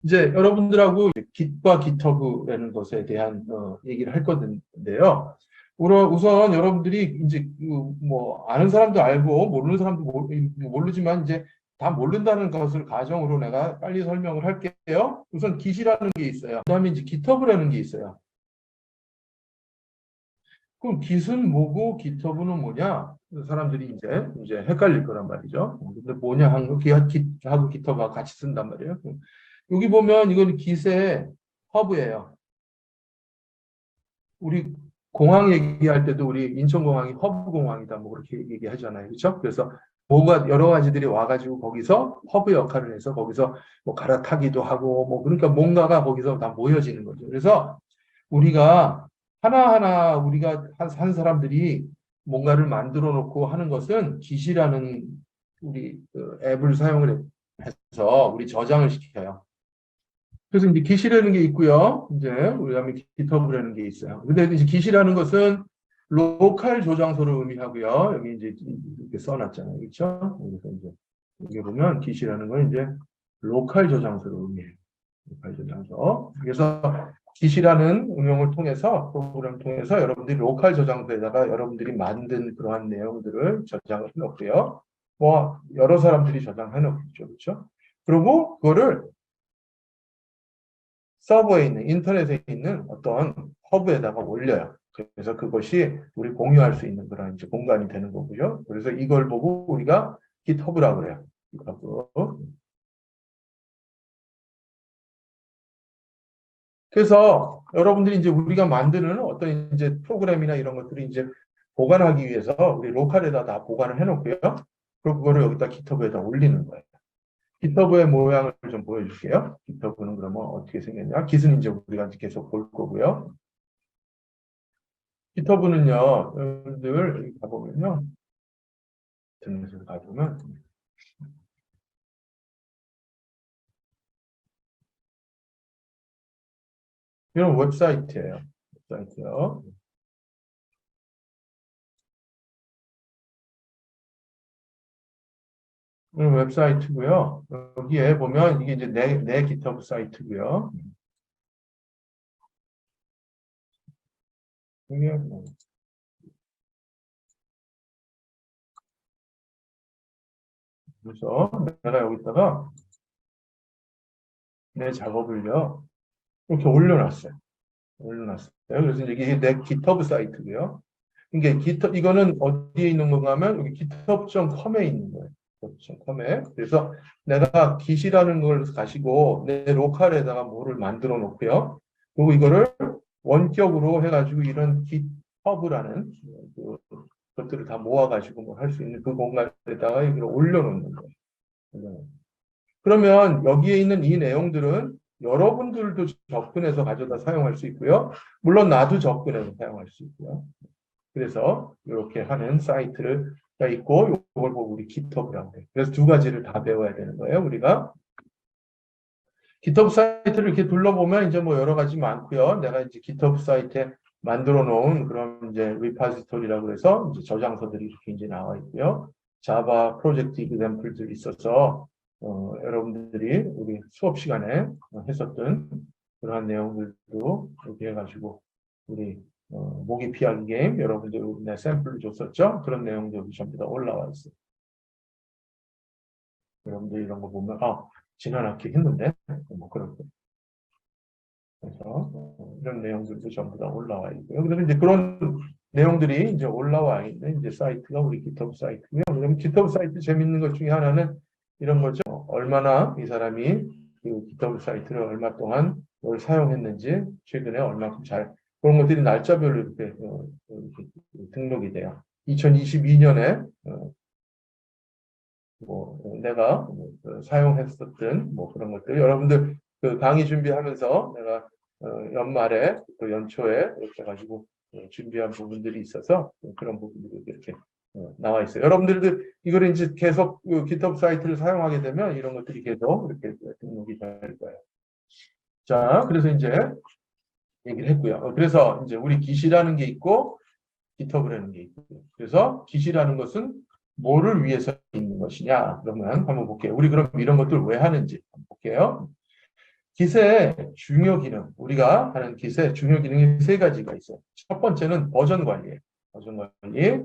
이제 여러분들하고 Git과 GitHub라는 것에 대한 얘기를 할 건데요. 우선 여러분들이 이제 뭐 아는 사람도 알고 모르는 사람도 모르지만 이제 다 모른다는 것을 가정으로 내가 빨리 설명을 할게요. 우선 Git이라는 게 있어요. 그다음에 이제 GitHub라는 게 있어요. 그럼 Git은 뭐고 GitHub는 뭐냐? 사람들이 이제 헷갈릴 거란 말이죠. 근데 뭐냐 하는 거 Git하고 GitHub하고 같이 쓴단 말이에요. 여기 보면 이건 Git의 허브예요. 우리 공항 얘기할 때도 우리 인천공항이 허브공항이다 뭐 그렇게 얘기하잖아요. 그렇죠? 그래서 뭐가 여러 가지들이 와가지고 거기서 허브 역할을 해서 거기서 뭐 갈아타기도 하고 뭐 그러니까 뭔가가 거기서 다 모여지는 거죠. 그래서 우리가 하나하나 우리가 한 사람들이 뭔가를 만들어 놓고 하는 것은 Git이라는 우리 그 앱을 사용을 해서 우리 저장을 시켜요. 그래서 이제 Git이라는 게 있고요. 이제 그다음에 GitHub이라는 게 있어요. 근데 이제 Git이라는 것은 로컬 저장소를 의미하고요. 여기 이제 이렇게 써놨잖아요. 그렇죠? 그래서 이제 여기 보면 Git이라는 건 이제 로컬 저장소를 의미해요. 로컬 저장소. 그래서 Git이라는 응용을 통해서 프로그램을 통해서 여러분들이 로컬 저장소에다가 여러분들이 만든 그러한 내용들을 저장을 해놓고요. 뭐 여러 사람들이 저장해 놓겠죠. 그렇죠? 그리고 그거를 서버에 있는 인터넷에 있는 어떤 허브에다가 올려요. 그래서 그것이 우리 공유할 수 있는 그런 이제 공간이 되는 거고요. 그래서 이걸 보고 우리가 GitHub라고 그래요. GitHub. 그래서 여러분들이 이제 우리가 만드는 어떤 이제 프로그램이나 이런 것들이 이제 보관하기 위해서 우리 로컬에다 다 보관을 해놓고요. 그리고 그거를 여기다 GitHub에다 올리는 거예요. GitHub의 모양을 좀 보여줄게요. GitHub는 그러면 어떻게 생겼냐? Git은 이제 우리가 이제 계속 볼 거고요. GitHub는요, 여러분들 여기 가보면요, 인터넷에 가보면 이런 웹사이트예요. 웹사이트요. 이런 웹사이트고요. 여기에 보면 이게 이제 내 GitHub 사이트고요. 이게 뭐, 그래서 내가 여기다가 내 작업을요 이렇게 올려놨어요. 올려놨어요. 그래서 이제 이게 내 GitHub 사이트고요. 이게 GitHub 이거는 어디에 있는 건가 하면 여기 github.com에 있는 거예요. github.com에. 그래서 내가 git이라는 걸 가지고 내 로컬에다가 뭐를 만들어 놓고요. 그리고 이거를 원격으로 해가지고 이런 GitHub라는 그 것들을 다 모아가지고 뭐 할 수 있는 그 공간에다가 이걸 올려놓는 거예요. 그러면 여기에 있는 이 내용들은 여러분들도 접근해서 가져다 사용할 수 있고요. 물론 나도 접근해서 사용할 수 있고요. 그래서 이렇게 하는 사이트가 있고 이걸 보고 우리 GitHub이라고 해요. 그래서 두 가지를 다 배워야 되는 거예요. 우리가 GitHub 사이트를 이렇게 둘러보면 이제 뭐 여러 가지 많고요. 내가 이제 GitHub 사이트에 만들어 놓은 그런 이제 리파지토리라고 해서 이제 저장소들이 이렇게 이제 나와 있고요. 자바 프로젝트 example들이 있어서 여러분들이 우리 수업 시간에 했었던 그러한 내용들도 이렇게 해가지고 우리 모기 피하기 게임 여러분들 내 샘플을 줬었죠. 그런 내용들이 전부 다 올라와 있어요. 여러분들 이런 거 보면 지난 학기 했는데 뭐 그런 거. 그래서 이런 내용들도 전부 다 올라와 있고요. 그래서 이제 그런 내용들이 이제 올라와 있는 이제 사이트가 우리 GitHub 사이트고요. 그럼 GitHub 사이트 재밌는 것 중에 하나는 이런 거죠. 얼마나 이 사람이 그 GitHub 사이트를 얼마 동안 뭘 사용했는지 최근에 얼마큼 잘 그런 것들이 날짜별로 이렇게 등록이 돼요. 2022년에 뭐 내가 사용했었던 뭐 그런 것들 여러분들 그 강의 준비하면서 내가 연말에 또 연초에 이렇게 가지고 준비한 부분들이 있어서 그런 부분들이 이렇게 나와 있어요. 여러분들도 이거를 이제 계속 그 GitHub 사이트를 사용하게 되면 이런 것들이 계속 이렇게 등록이 될 거예요. 자, 그래서 이제 얘기를 했고요. 그래서 이제 우리 Git이라는 게 있고 GitHub이라는 게 있고 그래서 Git이라는 것은 뭐를 위해서 있는 것이냐? 그러면 한번 볼게요. 우리 그럼 이런 것들 왜 하는지 한번 볼게요. 깃의 중요 기능, 우리가 하는 깃의 중요 기능이 세 가지가 있어요. 첫 번째는 버전 관리예요. 버전 관리.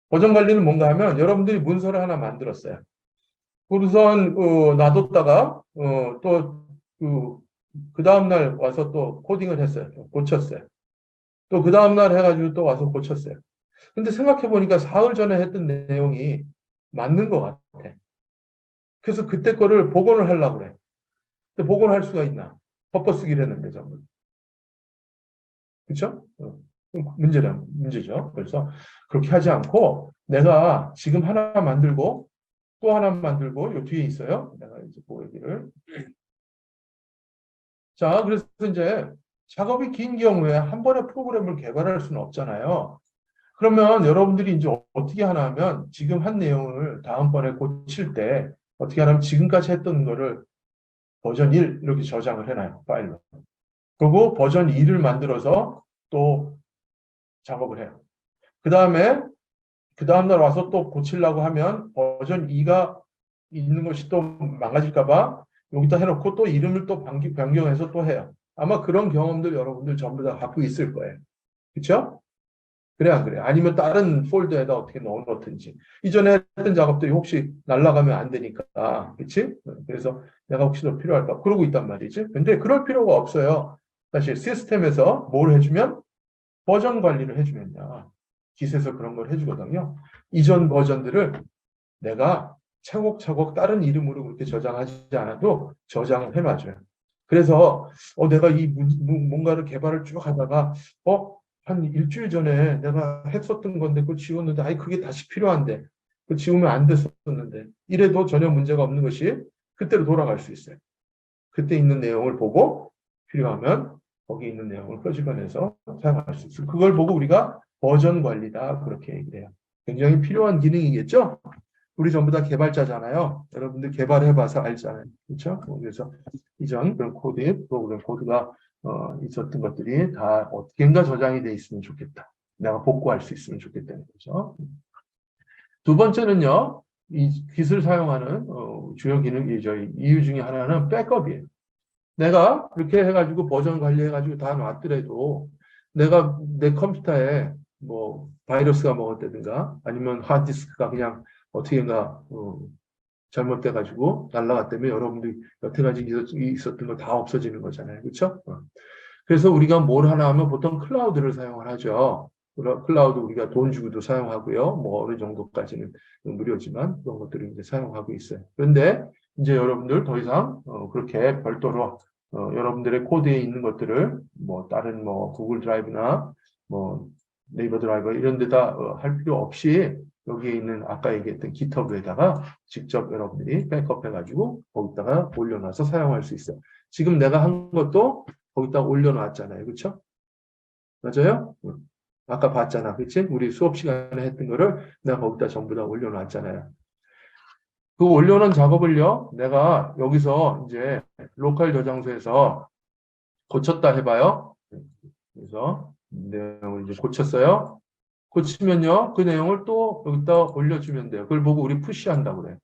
버전 관리는 뭔가 하면 여러분들이 문서를 하나 만들었어요. 우선 놔뒀다가 또 그 다음날 와서 또 코딩을 했어요. 고쳤어요. 또 그 다음날 해가지고 또 와서 고쳤어요. 근데 생각해보니까 사흘 전에 했던 내용이 맞는 것 같아. 그래서 그때 거를 복원을 하려고 그래. 근데 복원할 수가 있나? 덮어 쓰기를 했는데 전부. 그렇죠? 문제죠. 그래서 그렇게 하지 않고 내가 지금 하나 만들고 또 하나 만들고 요 뒤에 있어요. 내가 이제 그 얘기를. 자, 그래서 이제 작업이 긴 경우에 한 번에 프로그램을 개발할 수는 없잖아요. 그러면 여러분들이 이제 어떻게 하나 하면 지금 한 내용을 다음번에 고칠 때 어떻게 하냐면 지금까지 했던 거를 버전 1 이렇게 저장을 해놔요. 파일로. 그리고 버전 2를 만들어서 또 작업을 해요. 그 다음에 그 다음날 와서 또 고치려고 하면 버전 2가 있는 것이 또 망가질까 봐 여기다 해놓고 또 이름을 또 변경해서 또 해요. 아마 그런 경험들 여러분들 전부 다 갖고 있을 거예요. 그렇죠? 그래 안 그래? 아니면 다른 폴더에다 어떻게 넣어놓든지. 이전에 했던 작업들이 혹시 날아가면 안 되니까. 그렇지? 그래서 내가 혹시 더 필요할까? 그러고 있단 말이지. 근데 그럴 필요가 없어요. 사실 시스템에서 뭘 해주면 버전 관리를 해주면요. 깃에서 그런 걸 해주거든요. 이전 버전들을 내가 차곡차곡 다른 이름으로 그렇게 저장하지 않아도 저장을 해놔줘요. 그래서 내가 이 뭔가를 개발을 쭉 하다가 한 일주일 전에 내가 했었던 건데 그거 지웠는데 아이 그게 다시 필요한데 그 지우면 안 됐었는데 이래도 전혀 문제가 없는 것이 그때로 돌아갈 수 있어요. 그때 있는 내용을 보고 필요하면 거기 있는 내용을 끄집어내서 사용할 수 있어요. 그걸 보고 우리가 버전 관리다 그렇게 얘기를 해요. 굉장히 필요한 기능이겠죠? 우리 전부 다 개발자잖아요. 여러분들 개발해봐서 알잖아요. 그렇죠? 그래서 이전 그런 코드, 프로그램 코드가 있었던 것들이 다 어떻게인가 저장이 돼 있으면 좋겠다. 내가 복구할 수 있으면 좋겠다는 거죠. 두 번째는요. 이 깃을 사용하는 주요 기능이죠. 이유 중에 하나는 백업이에요. 내가 그렇게 해가지고 버전 관리해가지고 다 놨더라도 내가 내 컴퓨터에 뭐 바이러스가 먹었다든가 아니면 하드디스크가 그냥 어떻게인가 잘못돼가지고 날라갔다면 여러분들이 여태까지 있었던 거 다 없어지는 거잖아요. 그렇죠? 그래서 우리가 뭘 하나 하면 보통 클라우드를 사용을 하죠. 클라우드 우리가 돈 주고도 사용하고요. 뭐 어느 정도까지는 무료지만 그런 것들을 이제 사용하고 있어요. 그런데 이제 여러분들 더 이상 그렇게 별도로 여러분들의 코드에 있는 것들을 뭐 다른 뭐 구글 드라이브나 뭐 네이버 드라이브 이런 데다 할 필요 없이 여기에 있는 아까 얘기했던 GitHub에다가 직접 여러분들이 백업해가지고 거기다가 올려놔서 사용할 수 있어요. 지금 내가 한 것도 거기다가 올려놨잖아요. 그렇죠? 맞아요? 아까 봤잖아. 그치? 우리 수업 시간에 했던 거를 내가 거기다 전부 다 올려놨잖아요. 그 올려놓은 작업을요, 내가 여기서 이제 로컬 저장소에서 고쳤다 해봐요. 그래서 내용을 이제 고쳤어요. 고치면요, 그 내용을 또 여기다 올려주면 돼요. 그걸 보고 우리 푸시한다고 그래요.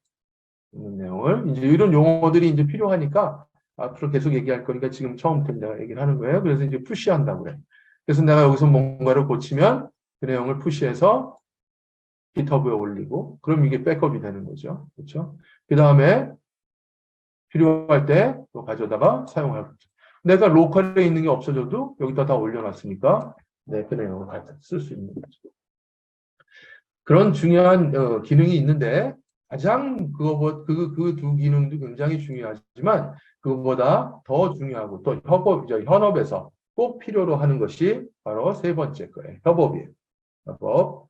이런 내용을. 이제 이런 용어들이 이제 필요하니까 앞으로 계속 얘기할 거니까 지금 처음부터 내가 얘기를 하는 거예요. 그래서 이제 푸시한다고 그래요. 그래서 내가 여기서 뭔가를 고치면 그 내용을 푸시해서 GitHub에 올리고, 그럼 이게 백업이 되는 거죠. 그렇죠? 그 다음에 필요할 때 또 가져다가 사용할 거죠. 내가 로컬에 있는 게 없어져도 여기다 다 올려놨으니까 그 내용을 쓸 수 있는 거죠. 그런 중요한 기능이 있는데 가장 그 두 기능도 굉장히 중요하지만 그것보다 더 중요하고 또 현업에서 꼭 필요로 하는 것이 바로 세 번째 거예요. 협업이에요. 협업.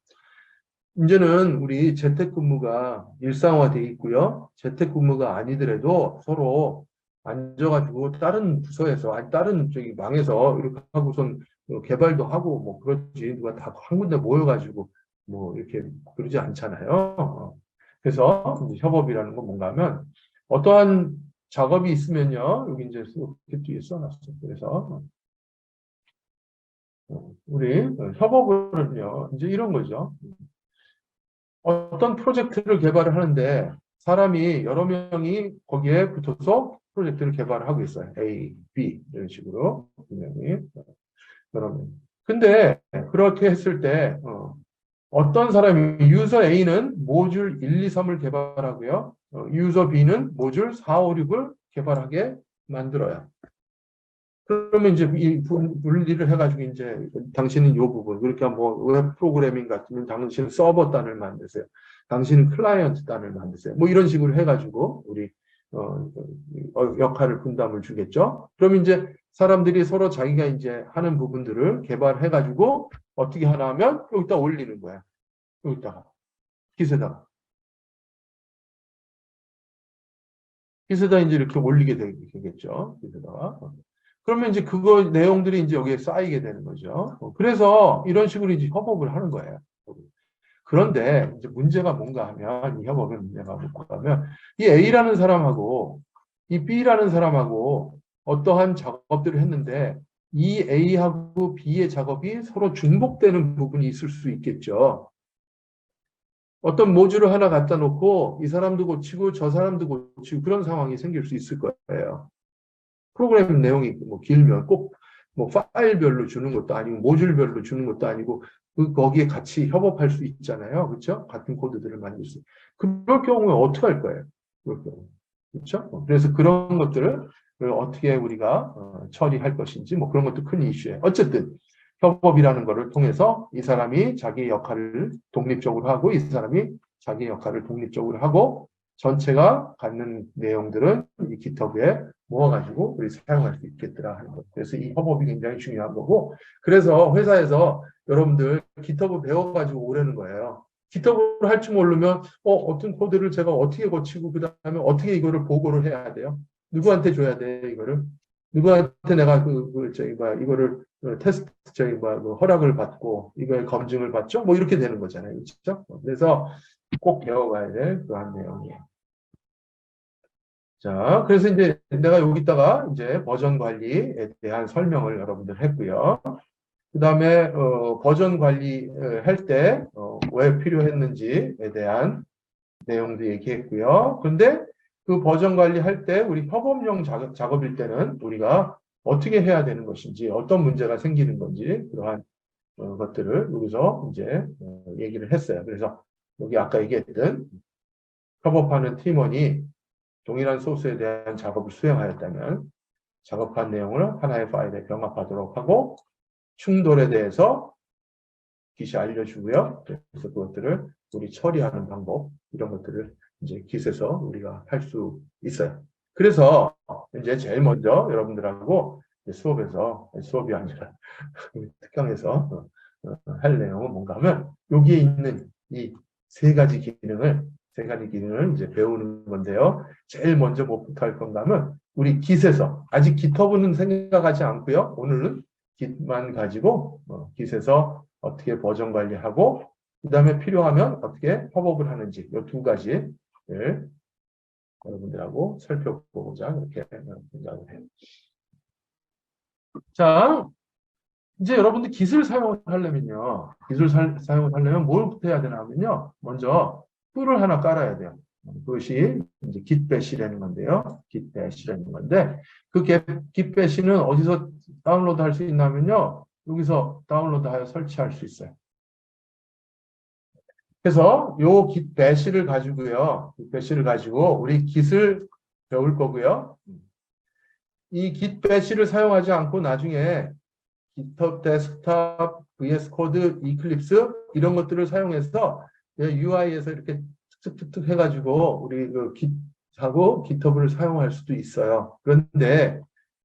이제는 우리 재택근무가 일상화되어 있고요. 재택근무가 아니더라도 서로 앉아가지고 다른 부서에서 아니 다른 저기 망에서 이렇게 하고선 개발도 하고 뭐 그러지 누가 다 한 군데 모여가지고 뭐 이렇게 그러지 않잖아요. 그래서 이제 협업이라는 건 뭔가 하면 어떠한 작업이 있으면요. 여기 이제 이렇게 뒤에 써놨어요. 그래서 우리 협업은요. 이제 이런 거죠. 어떤 프로젝트를 개발을 하는데 사람이 여러 명이 거기에 붙어서 프로젝트를 개발하고 있어요. A, B 이런 식으로 분명히 그러면. 근데 그렇게 했을 때 어떤 사람이 유저 A는 모듈 1, 2, 3을 개발하고요. 유저 B는 모듈 4, 5, 6을 개발하게 만들어요. 그러면 이제 이 분리를 해가지고 이제 당신은 이 부분, 그러니까 뭐 웹 프로그래밍 같으면 당신은 서버 단을 만드세요. 당신은 클라이언트 단을 만드세요. 뭐 이런 식으로 해가지고 우리 역할을 분담을 주겠죠. 그럼 이제 사람들이 서로 자기가 이제 하는 부분들을 개발해가지고 어떻게 하나 하면 여기다 올리는 거야. 여기다가 깃에다가 깃에다 이제 이렇게 올리게 되겠죠. 깃에다가. 그러면 이제 그거 내용들이 이제 여기에 쌓이게 되는 거죠. 그래서 이런 식으로 이제 협업을 하는 거예요. 그런데 이제 문제가 뭔가 하면 이 협업의 문제가 뭔가 하면 이 A라는 사람하고 이 B라는 사람하고 어떠한 작업들을 했는데 이 A하고 B의 작업이 서로 중복되는 부분이 있을 수 있겠죠. 어떤 모듈을 하나 갖다 놓고 이 사람도 고치고 저 사람도 고치고 그런 상황이 생길 수 있을 거예요. 프로그램 내용이 뭐 길면 꼭 뭐 파일별로 주는 것도 아니고 모듈별로 주는 것도 아니고 거기에 같이 협업할 수 있잖아요. 그렇죠? 같은 코드들을 만들 수. 그럴 경우에 어떻게 할 거예요? 그렇죠? 그래서 그런 것들을 어떻게 우리가 처리할 것인지 뭐 그런 것도 큰 이슈예요. 어쨌든 협업이라는 것을 통해서 이 사람이 자기 역할을 독립적으로 하고 이 사람이 자기 역할을 독립적으로 하고 전체가 갖는 내용들은 이 GitHub에 모아가지고 우리 사용할 수 있겠더라 하는 거. 그래서 이 협업이 굉장히 중요한 거고, 그래서 회사에서 여러분들 GitHub 배워가지고 오라는 거예요. GitHub을 할 줄 모르면 어떤 코드를 제가 어떻게 고치고 그 다음에 어떻게 이거를 보고를 해야 돼요? 누구한테 줘야 돼 이거를? 누구한테 내가 이거를 테스트 허락을 받고 이거의 검증을 받죠? 뭐 이렇게 되는 거잖아요, 그렇죠? 그래서 꼭 배워가야 될 그러한 내용이에요. 자, 그래서 이제 내가 여기다가 이제 버전 관리에 대한 설명을 여러분들 했고요. 그 다음에 버전 관리 할 때 왜 필요했는지에 대한 내용도 얘기했고요. 그런데 그 버전 관리할 때 우리 협업용 작업일 때는 우리가 어떻게 해야 되는 것인지 어떤 문제가 생기는 건지 그러한 것들을 여기서 이제 얘기를 했어요. 그래서 여기 아까 얘기했던 협업하는 팀원이 동일한 소스에 대한 작업을 수행하였다면 작업한 내용을 하나의 파일에 병합하도록 하고 충돌에 대해서 깃이 알려주고요. 그래서 그것들을 우리 처리하는 방법 이런 것들을 이제 깃에서 우리가 할 수 있어요. 그래서 이제 제일 먼저 여러분들하고 수업에서 수업이 아니라 특강에서 할 내용은 뭔가 하면 여기에 있는 이 세 가지 기능을 이제 배우는 건데요. 제일 먼저 뭐부터 할 건가 하면 우리 깃에서 아직 깃허브는 생각하지 않고요. 오늘은 깃만 가지고 깃에서 어떻게 버전 관리하고 그 다음에 필요하면 어떻게 협업을 하는지 이 두 가지를 여러분들하고 살펴보고자 이렇게 생각을 해요. 자, 이제 여러분들 깃을 사용하려면요. 깃을 사용을 하려면 뭘부터 해야 되나 하면요. 먼저 툴을 하나 깔아야 돼요. 그것이 이제 깃배시라는 건데요. 깃배시라는 건데 그 깃배시는 어디서 다운로드 할 수 있냐면요. 여기서 다운로드하여 설치할 수 있어요. 그래서 요 깃배시를 가지고요. 깃배시를 가지고 우리 깃을 배울 거고요. 이 깃배시를 사용하지 않고 나중에 GitHub 데스크탑, VS 코드, 이클립스 이런 것들을 사용해서 UI에서 이렇게 툭툭툭 해가지고 우리 그 깃하고 GitHub을 사용할 수도 있어요. 그런데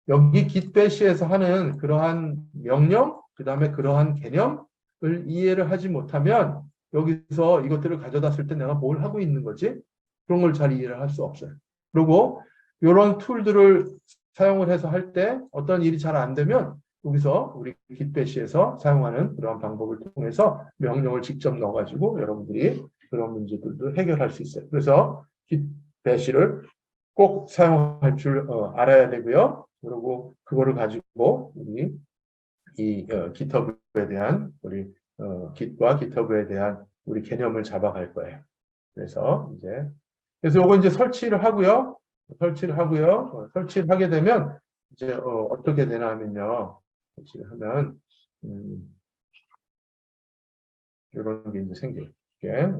여기 깃배시에서 하는 그러한 명령, 그 다음에 그러한 개념을 이해를 하지 못하면 여기서 이것들을 가져다 쓸 때 내가 뭘 하고 있는 거지? 그런 걸 잘 이해를 할 수 없어요. 그리고 이런 툴들을 사용을 해서 할 때 어떤 일이 잘 안 되면 여기서 우리 깃배시에서 사용하는 그런 방법을 통해서 명령을 직접 넣어가지고 여러분들이 그런 문제들도 해결할 수 있어요. 그래서 깃배시를 꼭 사용할 줄 알아야 되고요. 그리고 그거를 가지고 우리 이 GitHub에 대한 우리 Git과 GitHub에 대한 우리 개념을 잡아갈 거예요. 그래서 요거 이제 설치를 하고요. 설치를 하고요. 설치를 하게 되면 이제 어떻게 되나 하면요. 설치를 하면 이런 게 이제 생겨요. 이게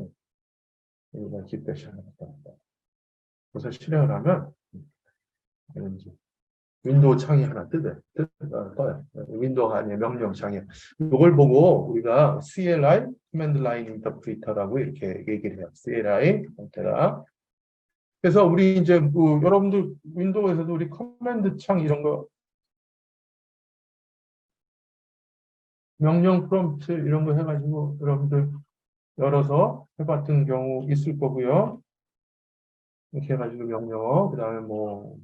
여기다 깃대시 하나 갖다 그래서 실행을 하면 이제 윈도우 창이 하나 떠요. 윈도우가 아니라 명령 창이. 이걸 보고 우리가 CLI, Command Line Interpreter라고 이렇게 얘기를 해요. CLI 형태가. 그래서 우리 이제 여러분들 윈도우에서도 우리 커맨드 창 이런 거 명령 프롬프트 이런 거 해가지고 여러분들 열어서 해봤던 경우 있을 거고요. 이렇게 해가지고 명령, 그 다음에 뭐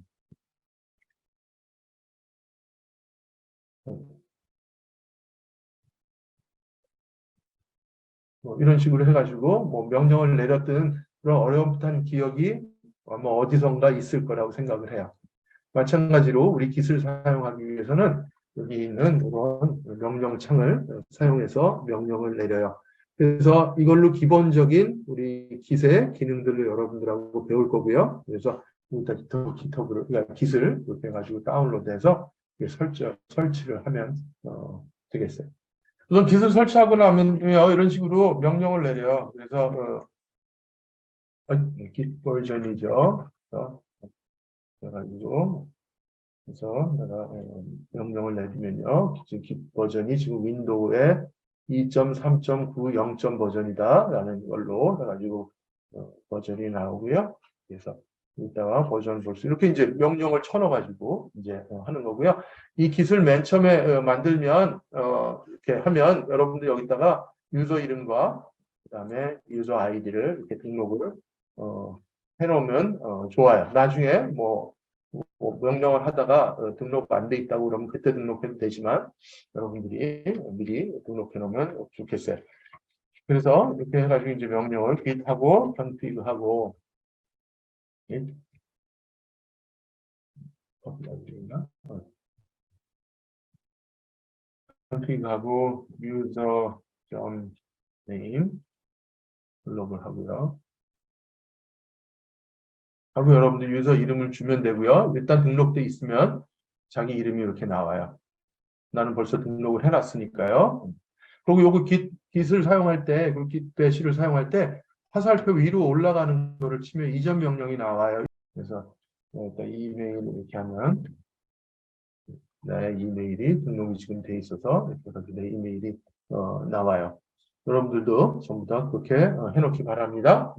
이런 식으로 해가지고 뭐 명령을 내렸던 그런 어렴풋한 기억이 아마 어디선가 있을 거라고 생각을 해요. 마찬가지로 우리 깃을 사용하기 위해서는 여기 있는 이런 명령창을 사용해서 명령을 내려요. 그래서 이걸로 기본적인 우리 깃의 기능들을 여러분들하고 배울 거고요. 그래서 깃허브를, 그러니까 깃을 이렇게 해가지고 다운로드해서 설치를 하면 되겠어요. 우선 깃을 설치하고 나면 이런 식으로 명령을 내려요. 그래서 깃 버전이죠. 그래가지고 그래서 내가 명령을 내리면요. 지금 깃 버전이 지금 윈도우의 2.3.9 0. 버전이다라는 걸로 해가지고 버전이 나오고요. 그래서 이따가 버전 볼 수 이렇게 이제 명령을 쳐넣어가지고 이제 하는 거고요. 이 깃을 맨 처음에 만들면 이렇게 하면 여러분들 여기다가 유저 이름과 그다음에 유저 아이디를 이렇게 등록을 해놓으면 좋아요. 나중에 뭐 명령을 하다가 등록 안 돼 있다고 그러면 그때 등록해도 되지만 여러분들이 미리 등록해 놓으면 좋겠어요. 그래서 이렇게 해가지고 이제 명령을 git하고 config하고 config하고 user.name 등록을 하고요. 하고 여러분들 유저 이름을 주면 되고요. 일단 등록돼 있으면 자기 이름이 이렇게 나와요. 나는 벌써 등록을 해놨으니까요. 그리고 요거 깃을 사용할 때, 그 git bash를 사용할 때 화살표 위로 올라가는 거를 치면 이전 명령이 나와요. 그래서 일단 이메일 이렇게 하면 나의 이메일이 등록이 지금 돼 있어서 이렇게 내 이메일이 나와요. 여러분들도 전부 다 그렇게 해놓기 바랍니다.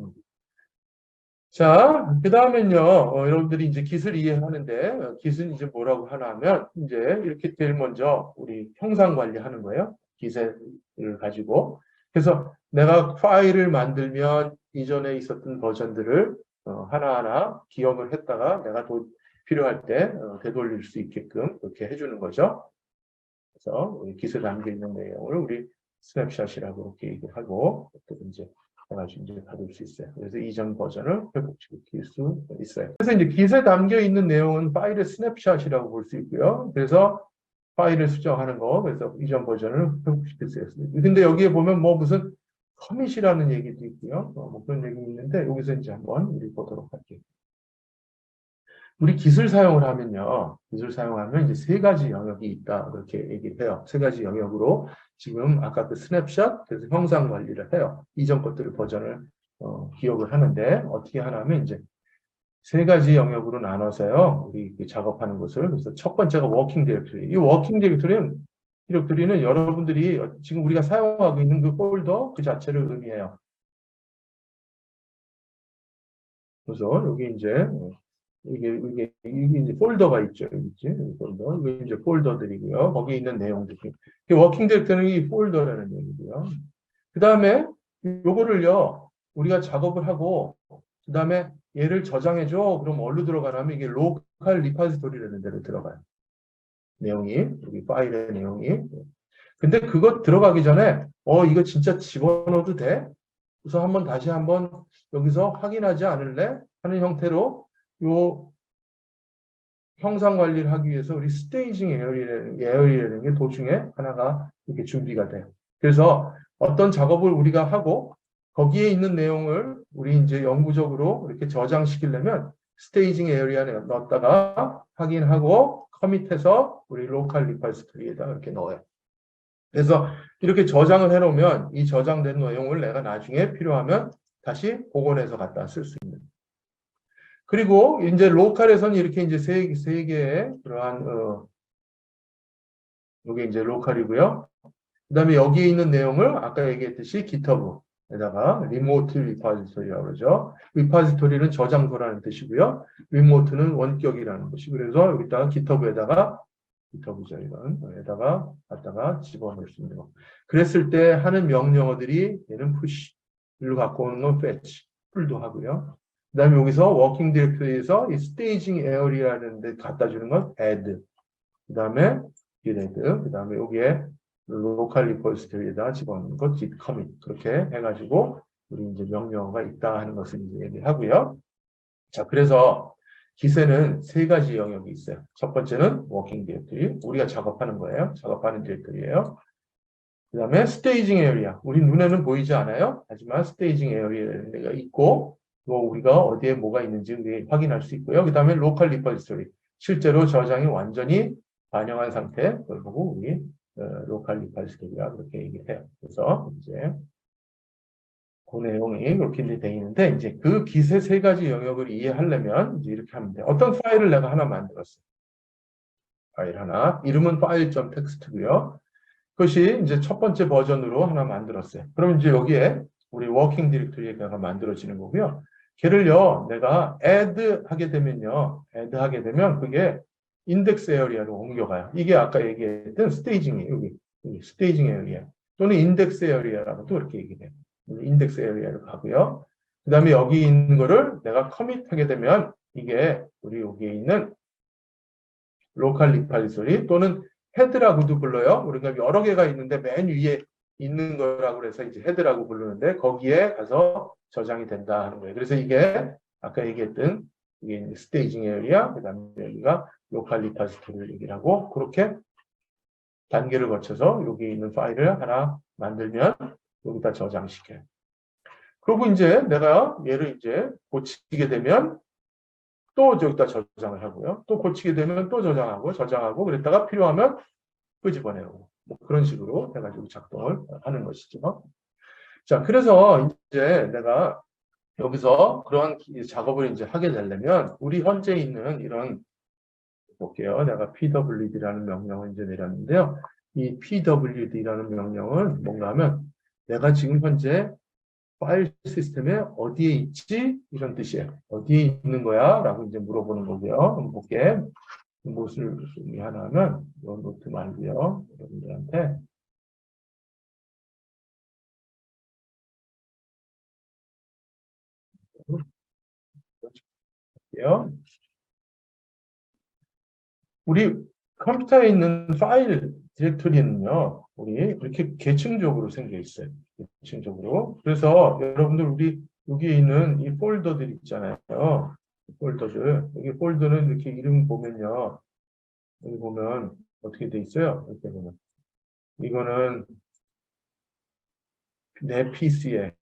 자, 그 다음엔요, 여러분들이 이제 깃을 이해하는데, 깃은 이제 뭐라고 하나 하면, 이제 이렇게 제일 먼저 우리 형상 관리하는 거예요. 깃을 가지고. 그래서 내가 파일을 만들면 이전에 있었던 버전들을 하나하나 기억을 했다가 내가 필요할 때 되돌릴 수 있게끔 그렇게 해주는 거죠. 그래서 우리 깃에 담겨 있는 내용을 우리 스냅샷이라고 이렇게 얘기하고, 또 이제 해가지고 이제 받을 수 있어요. 그래서 이전 버전을 회복시킬 수 있어요. 그래서 이제 깃에 담겨 있는 내용은 파일의 스냅샷이라고 볼 수 있고요. 그래서 파일을 수정하는 거, 그래서 이전 버전을 회복시킬 수 있습니다. 근데 여기에 보면 뭐 무슨 커밋이라는 얘기도 있고요. 뭐 그런 얘기 있는데 여기서 이제 한번 우리 보도록 할게요. 우리 깃을 사용을 하면요. 깃을 사용하면 이제 세 가지 영역이 있다. 그렇게 얘기를 해요. 세 가지 영역으로 지금 아까 그 스냅샷, 그래서 형상 관리를 해요. 이전 것들을 버전을 기억을 하는데 어떻게 하냐면 이제 세 가지 영역으로 나눠서요. 우리 작업하는 것을. 그래서 첫 번째가 워킹 디렉토리. 이 워킹 디렉토리는 여러분들이 지금 우리가 사용하고 있는 그 폴더 그 자체를 의미해요. 그래서 여기 이제 이게 이제 폴더가 있죠. 있지? 폴더. 이게 이제 폴더들이고요. 거기에 있는 내용들이. 워킹 디렉터리는 이 폴더라는 얘기고요. 그 다음에 요거를요, 우리가 작업을 하고, 그 다음에 얘를 저장해줘. 그럼 어디로 들어가냐면 이게 로컬 리파지토리라는 데로 들어가요. 내용이, 여기 파일의 내용이. 근데 그거 들어가기 전에, 이거 진짜 집어넣어도 돼? 그래서 다시 한번 여기서 확인하지 않을래? 하는 형태로 요 형상 관리를 하기 위해서 우리 스테이징 에어리라는 게 도중에 하나가 이렇게 준비가 돼요. 그래서 어떤 작업을 우리가 하고 거기에 있는 내용을 우리 이제 영구적으로 이렇게 저장시키려면 스테이징 에어리아 넣었다가 확인하고 커밋해서 우리 로컬 리퍼지토리에다 이렇게 넣어요. 그래서 이렇게 저장을 해놓으면 이 저장된 내용을 내가 나중에 필요하면 다시 복원해서 갖다 쓸 수 있는. 그리고 이제 로컬에서는 이렇게 이제 세 개의 그러한 이게 이제 로컬이고요. 그다음에 여기에 있는 내용을 아까 얘기했듯이 GitHub에다가 리모트 리파지토리라고 그러죠. 리파지토리는 저장소라는 뜻이고요. 리모트는 원격이라는 뜻이. 그래서 여기다가 GitHub에다가 GitHub죠 이런 에다가 갖다가 집어넣을 수 있는 거. 그랬을 때 하는 명령어들이 얘는 push, 일로 갖고 오는 건 fetch, pull도 하고요. 그다음에 여기서 워킹 디렉토리에서 이 staging area라는 데 갖다 주는 건 add. 그다음에 git, 그다음에 여기에 로컬 리포지토리에다 집어넣는 것 git commit 그렇게 해가지고 우리 이제 명령어가 있다 하는 것을 이제 얘기하고요. 자, 그래서 Git에는 세 가지 영역이 있어요. 첫 번째는 워킹 디렉토리, 우리가 작업하는 거예요. 작업하는 디렉토리예요. 그 다음에 스테이징 에어리아, 우리 눈에는 보이지 않아요. 하지만 스테이징 에어리아가 있고 또 우리가 어디에 뭐가 있는지 확인할 수 있고요. 그 다음에 로컬 리포지토리, 실제로 저장이 완전히 반영한 상태, 그걸 보고 우리 로컬 리포지토리라 그렇게 얘기를 해요. 그래서 이제 그 내용이 이렇게 되어 있는데, 이제 그 Git의 세 가지 영역을 이해하려면 이제 이렇게 하면 돼요. 어떤 파일을 내가 하나 만들었어요. 파일 하나. 이름은 file.txt고요. 그것이 이제 첫 번째 버전으로 하나 만들었어요. 그럼 이제 여기에 우리 워킹 디렉토리가 만들어지는 거고요. 걔를요, 내가 add 하게 되면 그게 인덱스 에어리아로 옮겨가요. 이게 아까 얘기했던 스테이징이에요. 여기 스테이징 에어리아 또는 인덱스 에어리아라고 또 이렇게 얘기해요. 인덱스 에어리아로 가고요. 그 다음에 여기 있는 거를 내가 커밋하게 되면 이게 우리 여기에 있는 로컬 리파지토리 또는 헤드라고도 불러요. 우리가 여러 개가 있는데 맨 위에 있는 거라고 해서 이제 헤드라고 부르는데 거기에 가서 저장이 된다 하는 거예요. 그래서 이게 아까 얘기했던 이게 스테이징 에어리아, 그 다음에 여기가 로컬 리파지토리를 얘기를 하고 그렇게 단계를 거쳐서 여기 있는 파일을 하나 만들면 여기다 저장시켜요. 그리고 이제 내가 얘를 이제 고치게 되면 또 저기다 저장을 하고요. 또 고치게 되면 또 저장하고 그랬다가 필요하면 끄집어내고 뭐 그런 식으로 해가지고 작동을 하는 것이죠. 자, 그래서 이제 내가 여기서 그러한 작업을 이제 하게 되려면 우리 현재 있는 이런 볼게요. 내가 pwd라는 명령을 이제 내렸는데요. 이 pwd라는 명령은 뭔가 하면 내가 지금 현재 파일 시스템에 어디에 있지? 이런 뜻이에요. 어디에 있는 거야? 라고 이제 물어보는 거고요. 한번 볼게. 무엇을 하나 하면 이런 노트 말고요. 여러분들한테 볼게요. 우리 컴퓨터에 있는 파일 디렉토리는요, 우리 이렇게 계층적으로 생겨 있어요. 계층적으로. 그래서 여러분들 우리 여기에 있는 이 폴더들 있잖아요. 폴더들. 여기 폴더는 이렇게 이름 보면요. 여기 보면 어떻게 돼 있어요? 이렇게 보면. 이거는 내 PC에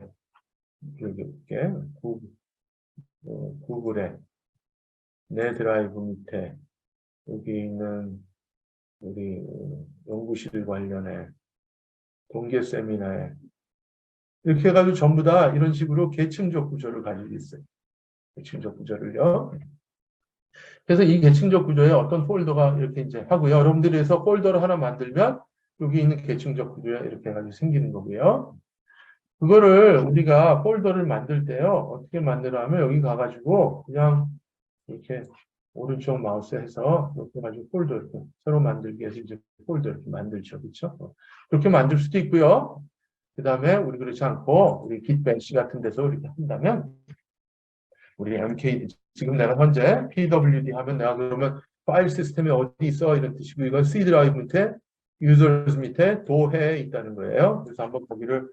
이렇게 구글에 내 드라이브 밑에 여기 있는 우리 연구실 관련해 동계 세미나에 이렇게 해가지고 전부 다 이런 식으로 계층적 구조를 가지고 있어요. 계층적 구조를요. 그래서 이 계층적 구조에 어떤 폴더가 이렇게 이제 하고요. 여러분들이 해서 폴더를 하나 만들면 여기 있는 계층적 구조에 이렇게 해가지고 생기는 거고요. 그거를 우리가 폴더를 만들 때요. 어떻게 만들어 하면 여기 가가지고 그냥 이렇게 오른쪽 마우스 해서 이렇게 가지고 폴더 이렇게 새로 만들기 위해서 이제 폴더 이렇게 만들죠. 그렇죠? 그렇게 만들 수도 있고요. 그 다음에 우리 그렇지 않고 우리 깃벤치 같은 데서 이렇게 한다면 우리 MK 지금 내가 현재 PWD 하면 내가 그러면 파일 시스템에 어디 있어 이런 뜻이고 이건 C 드라이브 밑에 유저스 밑에 도해에 있다는 거예요. 그래서 한번 거기를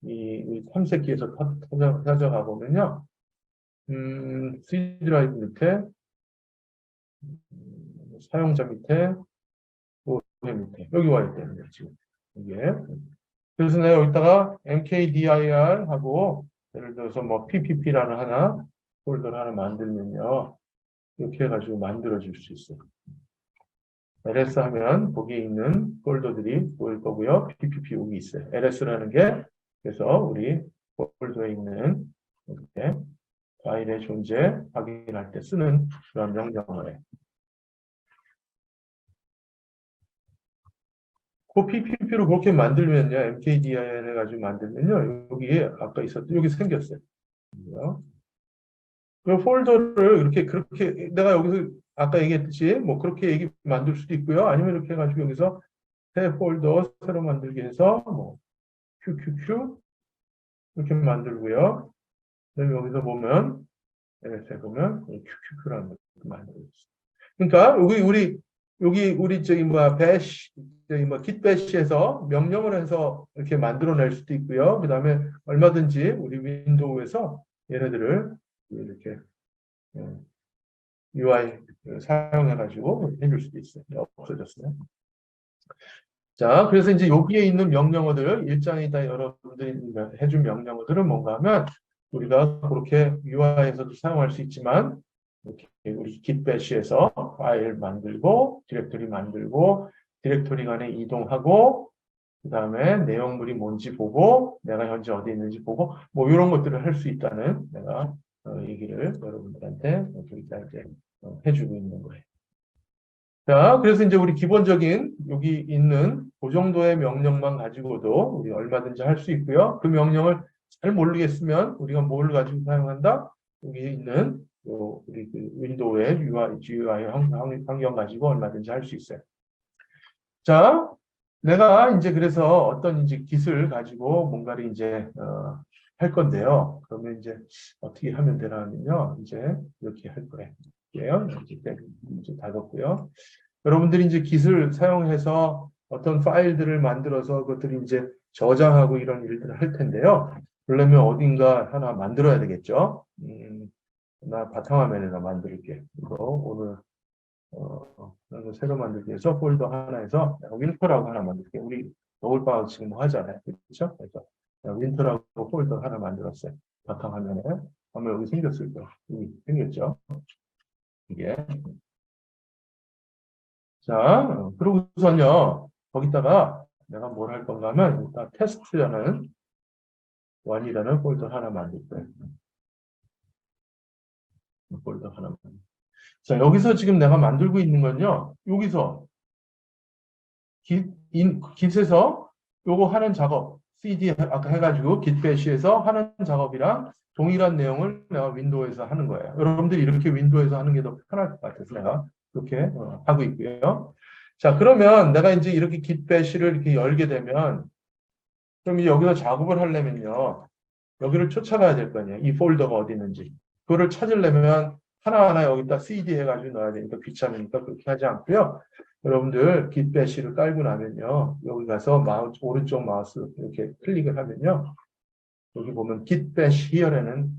이 탐색기에서 찾아가 보면요. C 드라이브 밑에 사용자 밑에 도해 밑에 여기 와 있다는 거예요. 지금 이게 그래서 내가 여기다가 mkdir 하고 예를 들어서 뭐 ppp라는 하나 폴더를 하나 만들면요. 이렇게 해가지고 만들어 줄 수 있어요. ls 하면 거기에 있는 폴더들이 보일 거고요. ppp 여기 있어요. ls라는 게 그래서 우리 폴더에 있는 이렇게 파일의 존재 확인할 때 쓰는 그런 명령어예요. 그 PPP로 그렇게 만들면요, mkdir 해가지고 만들면요, 여기에 아까 있었던 여기 생겼어요. 그 폴더를 이렇게 그렇게 내가 여기서 아까 얘기했듯이 뭐 그렇게 만들 수도 있고요, 아니면 이렇게 해가지고 여기서 새 폴더 새로 만들기 해서 뭐 QQQ 이렇게 만들고요. 그다음에 여기서 보면 이렇게 보면 QQQ라는 걸 만들고 있어요. 그러니까 여기 우리 저기 뭐야 배시 저기 뭐 git 배시에서 명령을 해서 이렇게 만들어낼 수도 있고요. 그다음에 얼마든지 우리 윈도우에서 얘네들을 이렇게 UI 사용해가지고 해줄 수도 있어요. 없어졌어요. 자, 그래서 이제 여기에 있는 명령어들, 일장에다 여러분들이 해준 명령어들은 뭔가 하면 우리가 그렇게 UI에서도 사용할 수 있지만 이렇게 우리 git bash에서 파일 만들고 디렉토리 만들고 디렉토리 간에 이동하고 그 다음에 내용물이 뭔지 보고 내가 현재 어디 있는지 보고 뭐 이런 것들을 할 수 있다는 내가 얘기를 여러분들한테 이제 해주고 있는 거예요. 자, 그래서 이제 우리 기본적인 여기 있는 그 정도의 명령만 가지고도 우리 얼마든지 할 수 있고요. 그 명령을 잘 모르겠으면 우리가 뭘 가지고 사용한다? 여기 있는 우리 그 윈도우의 GUI 환경 가지고 얼마든지 할 수 있어요. 자, 내가 이제 그래서 어떤 이제 기술 가지고 뭔가를 이제 할 건데요. 그러면 이제 어떻게 하면 되냐면요. 이제 이렇게 할 거예요. 이제 닫았고요. 여러분들이 이제 기술 사용해서 어떤 파일들을 만들어서 그것들이 이제 저장하고 이런 일들을 할 텐데요. 그러려면 어딘가 하나 만들어야 되겠죠. 나 바탕화면에다 만들게. 이거 오늘 새로 만들기 위해서 폴더 하나에서 윈터라고 하나 만들게. 우리 겨울방학 지금 뭐 하잖아요. 그렇죠? 그래서 윈터라고 폴더 하나 만들었어요. 바탕화면에. 아마 여기 생겼을 거예요. 여기 생겼죠? 이게. 자, 그러고선요, 거기다가 내가 뭘 할 건가 하면, 일단 테스트라는 원이라는 폴더 하나 만들 거예요. 폴더 하나 만들. 자, 여기서 지금 내가 만들고 있는 건요, 여기서 git에서 요거 하는 작업, cd 아까 해가지고 git bash에서 하는 작업이랑 동일한 내용을 내가 윈도우에서 하는 거예요. 여러분들이 이렇게 윈도우에서 하는 게 더 편할 것 같아서 내가 이렇게 하고 있고요. 자, 그러면 내가 이제 이렇게 git bash를 이렇게 열게 되면, 그럼 이제 여기서 작업을 하려면요, 여기를 쫓아가야 될 거 아니에요. 이 폴더가 어디 있는지. 그거를 찾으려면 하나하나 여기다 cd 해가지고 넣어야 되니까 귀찮으니까 그렇게 하지 않고요. 여러분들 git bash를 깔고 나면요, 여기 가서 마우스, 오른쪽 마우스 이렇게 클릭을 하면요, 여기 보면 git bash here라는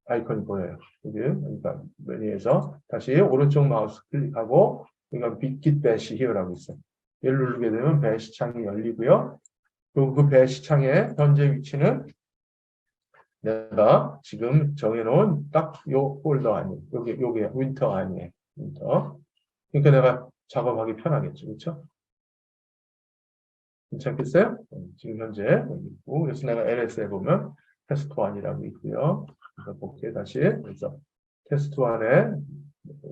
아이콘이 보여요. 여기, 그러니까 메뉴에서 다시 오른쪽 마우스 클릭하고, 여기가 git bash here라고 있어요. 얘를 누르게 되면 bash 창이 열리고요. 그리고 그 bash 창의 현재 위치는 내가 지금 정해놓은 딱 요 폴더 아니에요. 요게 윈터 아니에요. 윈터. 그러니까 내가 작업하기 편하겠죠. 그렇죠? 괜찮겠어요? 지금 현재 여기 있고, 그래서 내가 LS에 보면 테스트 1이라고 있고요. 그래서 볼게요. 다시. 그래서 테스트 1에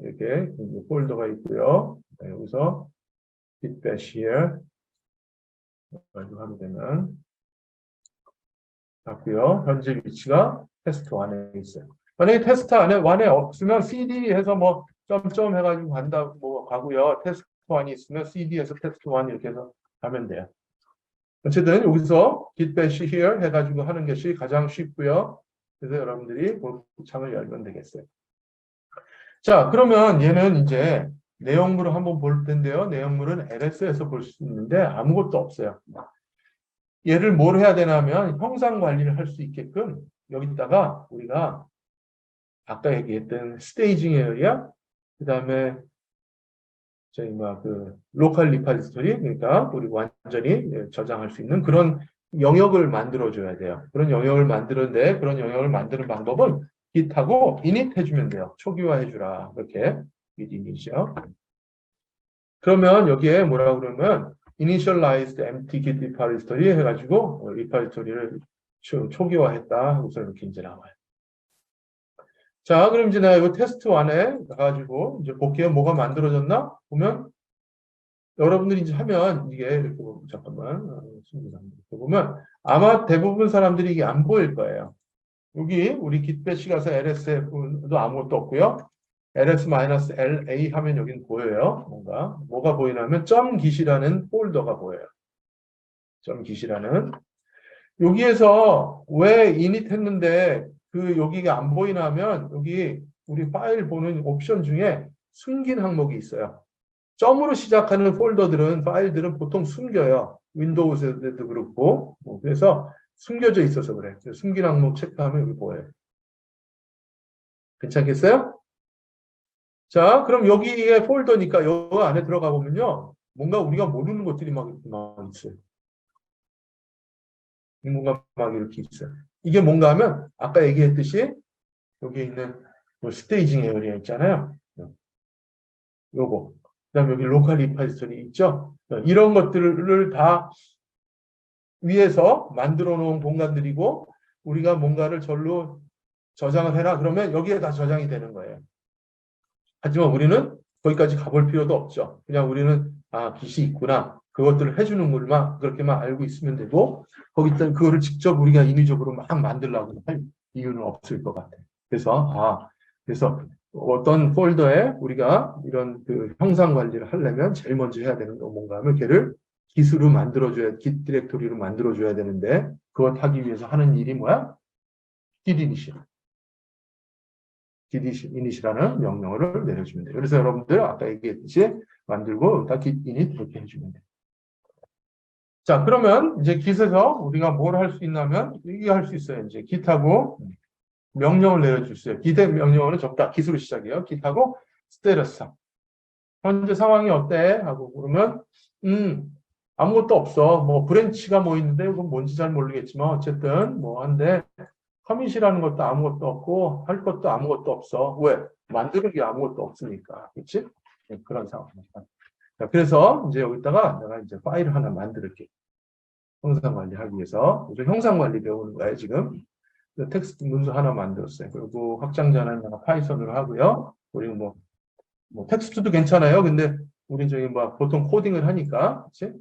이렇게 폴더가 있고요. 여기서 git bash here 가지고 하게 되면 같고요. 현재 위치가 테스트 1에 있어요. 만약에 테스트 안에 1에 없으면 cd 해서 뭐 점점 해가지고 간다 뭐 가고요. 테스트 1이 있으면 cd에서 테스트 1 이렇게 해서 가면 돼요. 어쨌든 여기서 git bash here 해가지고 하는 것이 가장 쉽고요. 그래서 여러분들이 그 창을 열면 되겠어요. 자, 그러면 얘는 이제 내용물을 한번 볼 텐데요. 내용물은 LS에서 볼 수 있는데 아무것도 없어요. 얘를 뭘 해야 되냐면 형상 관리를 할 수 있게끔 여기다가 우리가 아까 얘기했던 스테이징 에어리아, 그 다음에 저희 로컬 리파지토리, 그러니까 우리 완전히 저장할 수 있는 그런 영역을 만들어 줘야 돼요. 그런 영역을 만드는데 그런 영역을 만드는 방법은 git하고 init 해주면 돼요. 초기화해주라. 이렇게 git init이요. 그러면 여기에 뭐라고 그러면 initialized empty git repository 해가지고 repository를 초기화했다 하고서 이렇게 이제 나와요. 자, 그럼 이제 내가 이거 테스트 1에 가가지고 이제 볼게요. 뭐가 만들어졌나? 보면 여러분들이 이제 하면 이게 이렇게 보면 잠깐만 이렇게 보면 아마 대부분 사람들이 이게 안 보일 거예요. 여기 우리 git bash 가서 ls도 아무것도 없고요. ls-la 하면 여기는 보여요. 뭐가 보이냐면 .git이라는 폴더가 보여요. .git이라는 여기에서 왜 init 했는데 그 여기가 안 보이나 하면 여기 우리 파일 보는 옵션 중에 숨긴 항목이 있어요. 점으로 시작하는 폴더들은 파일들은 보통 숨겨요. 윈도우에도 그렇고 그래서 숨겨져 있어서 그래. 숨긴 항목 체크하면 여기 보여요. 괜찮겠어요? 자, 그럼 여기에 폴더니까 여기 안에 들어가 보면요. 뭔가 우리가 모르는 것들이 막 있어요. 뭔가 막 이렇게 있어요. 이게 뭔가 하면 아까 얘기했듯이 여기 있는 스테이징 에어리어 있잖아요. 요거. 그다음에 여기 로컬 리파지터리 있죠. 이런 것들을 다 위에서 만들어 놓은 공간들이고 우리가 뭔가를 절로 저장을 해라 그러면 여기에 다 저장이 되는 거예요. 하지만 우리는 거기까지 가볼 필요도 없죠. 그냥 우리는 깃이 있구나. 그것들을 해주는 것만 그렇게만 알고 있으면 되고 거기다 그거를 직접 우리가 인위적으로 막 만들려고 할 이유는 없을 것 같아요. 그래서 어떤 폴더에 우리가 이런 그 형상 관리를 하려면 제일 먼저 해야 되는 건 뭔가 하면 걔를 깃으로 만들어줘야 깃 디렉토리로 만들어줘야 되는데 그것 하기 위해서 하는 일이 뭐야? git init이라는 명령어를 내려주면 돼요. 그래서 여러분들 아까 얘기했듯이 만들고 다 git init 이렇게 해주면 돼요. 자, 그러면 이제 git에서 우리가 뭘 할 수 있냐면 이게 할 수 있어요. 이제 git하고 명령을 내려줄 수 있어요. git의 명령어는 적다. git으로 시작해요. git하고 스테러스. 현재 상황이 어때? 하고 그러면 아무것도 없어. 뭐 브랜치가 뭐 있는데 그건 뭔지 잘 모르겠지만 어쨌든 뭐 한데 커밋이라는 것도 아무것도 없고 할 것도 아무것도 없어. 왜? 만드는 게 아무것도 없으니까. 그렇지? 네, 그런 상황입니다. 자, 그래서 이제 여기다가 내가 이제 파일을 하나 만들게. 형상 관리하기 위해서. 형상 관리 배우는 거예요, 지금. 텍스트 문서 하나 만들었어요. 그리고 확장자는 내가 파이썬으로 하고요. 그리고 뭐 텍스트도 괜찮아요. 근데 우리 저기 뭐 보통 코딩을 하니까, 그렇지?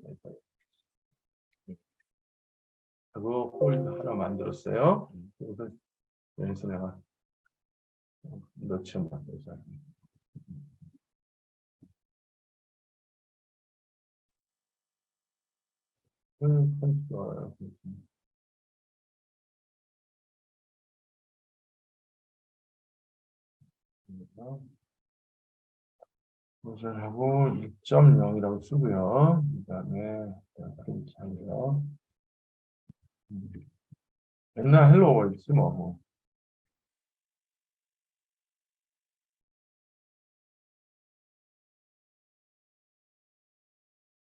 그리고 폴더 하나 만들었어요. 그래서 내가 넣지 만들자. 좋아요. 조절하고 2.0이라고 쓰고요. 그다음에 프린트하고요. 맨날 헬로 월드 뭐.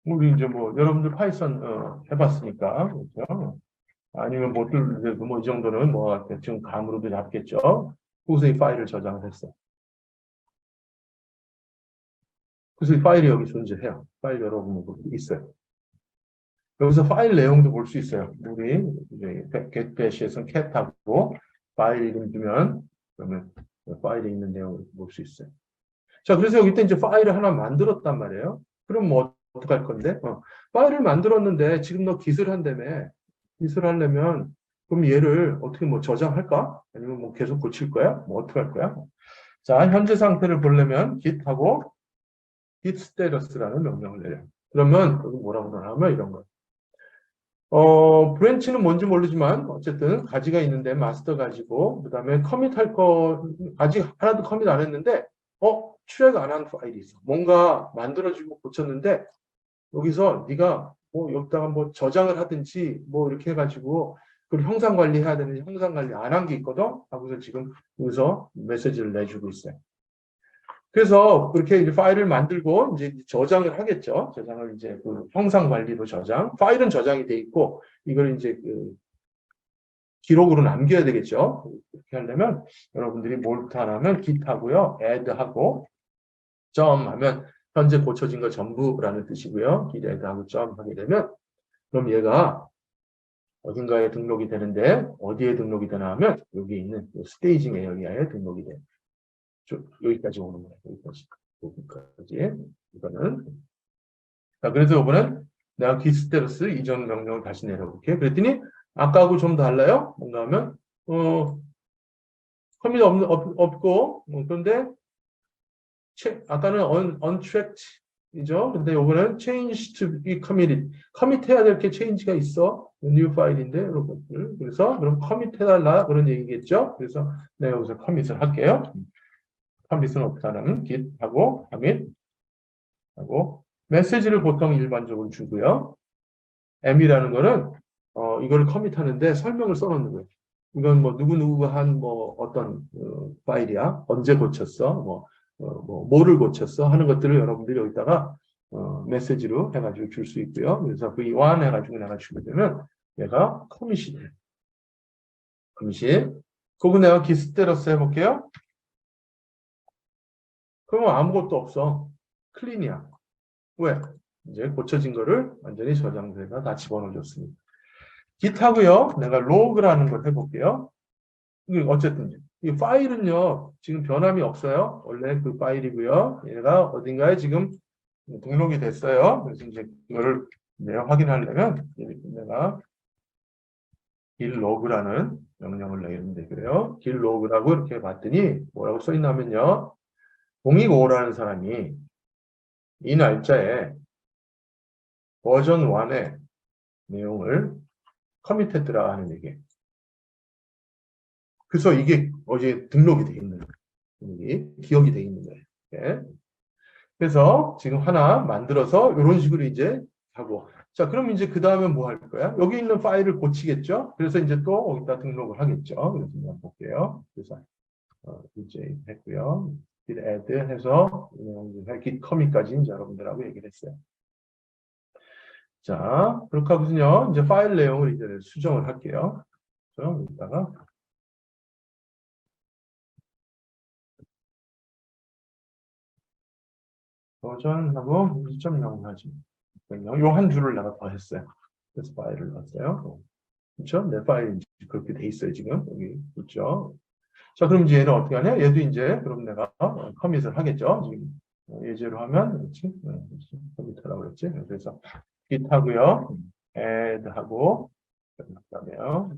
우리 이제 뭐 여러분들 파이썬 해봤으니까 그렇죠? 아니면 못들 뭐이 정도는 뭐 대충 감으로도 잡겠죠. 그래서 이 파일을 저장을 했어. 그래서 이 파일이 여기 존재해요. 파일 여러분 있어요. 여기서 파일 내용도 볼 수 있어요. 우리 이제 getbash에서 cat하고 파일 이름 주면 그러면 파일에 있는 내용을 볼 수 있어요. 자, 그래서 여기 때 이제 파일을 하나 만들었단 말이에요. 그럼 뭐 어떡할 건데? 파일을 만들었는데 지금 너 깃을 한다며. 깃을 하려면 그럼 얘를 어떻게 뭐 저장할까? 아니면 뭐 계속 고칠 거야? 뭐 어떻게 할 거야? 자, 현재 상태를 보려면 git하고 git status라는 명령을 내려요. 그러면 여기 뭐라고 나오면 이런 거예요. 브랜치는 뭔지 모르지만 어쨌든 가지가 있는데 마스터 가지고 그다음에 커밋 할 거 아직 하나도 커밋 안 했는데 출력 안 한 파일이 있어. 뭔가 만들어지고 고쳤는데 여기서 네가 뭐 여기다가 뭐 저장을 하든지 뭐 이렇게 해가지고 그걸 형상 관리해야 되는지 형상 관리 안 한 게 있거든. 하고서 지금 여기서 메시지를 내주고 있어요. 그래서 그렇게 이제 파일을 만들고 이제 저장을 하겠죠. 저장을 이제 그 형상 관리로 저장. 파일은 저장이 돼 있고 이걸 이제 그 기록으로 남겨야 되겠죠. 이렇게 하려면 여러분들이 몰트 하면 git하고요. add하고 점 하면 현재 고쳐진 거 전부라는 뜻이고요. git add하고 점 하게 되면 그럼 얘가 어딘가에 등록이 되는데 어디에 등록이 되나 하면 여기 있는 스테이징 에어리아에 등록이 돼요. 여기까지 오는 거예요. 여기까지. 이거는. 자, 그래서 이번엔 내가 git스테러스 이전 명령을 다시 내려볼게. 그랬더니 아까하고 좀 달라요. 뭔가 하면 커밋 없고 그런데 아까는 untracked이죠. 근데 이거는 change to be committed. 커밋해야 될 게 change가 있어. new 파일인데 여러분들. 그래서 그럼 커밋해달라 그런 얘기겠죠. 그래서 내가 여기서 커밋을 할게요. 커밋은 어떻게 하냐면 git하고 commit 하고 메시지를 보통 일반적으로 주고요. m이라는 거는 이거를 커밋하는데 설명을 써놓는 거예요. 이건 뭐 누구누구가 한 뭐 어떤 파일이야. 언제 고쳤어. 뭐를 고쳤어 하는 것들을 여러분들이 여기다가 메시지로 해가지고 줄 수 있고요. 그래서 v1 해가지고 내가 주게 되면 얘가 커밋이 돼. 커밋이. 그거 내가 git스테러스 해볼게요. 그러면 아무것도 없어. 클린이야. 왜? 이제 고쳐진 거를 완전히 저장돼서 다 집어넣어줬습니다. git하고요. 내가 log라는 걸 해볼게요. 어쨌든 이 파일은요. 지금 변함이 없어요. 원래 그 파일이고요. 얘가 어딘가에 지금 등록이 됐어요. 그래서 이제 이거를 내가 확인하려면 내가 git log라는 명령을 내리면 되고요. git log라고 이렇게 봤더니 뭐라고 써있냐면요. 025라는 사람이 이 날짜에 버전 1의 내용을 커밋했더라 하는 얘기예요. 그래서 이게 어제 등록이 돼 있는 거예요. 기억이 돼 있는 거예요. 네. 그래서 지금 하나 만들어서 이런 식으로 이제 하고 자 그럼 이제 그 다음에 뭐 할 거야? 여기 있는 파일을 고치겠죠? 그래서 이제 또 여기다 등록을 하겠죠. 그래서 한번 볼게요. 그래서 이제 했고요. git add 해서 git commit까지 이제 여러분들하고 얘기를 했어요. 자, 그렇게 하고서요. 이제 파일 내용을 이제 수정을 할게요. 그래서 여기다가 버전하고 2.0 하지. 요 한 줄을 내가 더 했어요. 그래서 파일을 넣었어요. 그렇죠? 내 파일이 그렇게 돼 있어요, 지금. 여기 있죠. 자, 그럼 이제 얘는 어떻게 하냐? 얘도 이제, 그럼 내가 커밋을 하겠죠. 지금 예제로 하면, 그렇지? 커밋하라고 그랬지? 그래서 git 하고요. add 하고, 그다음에요.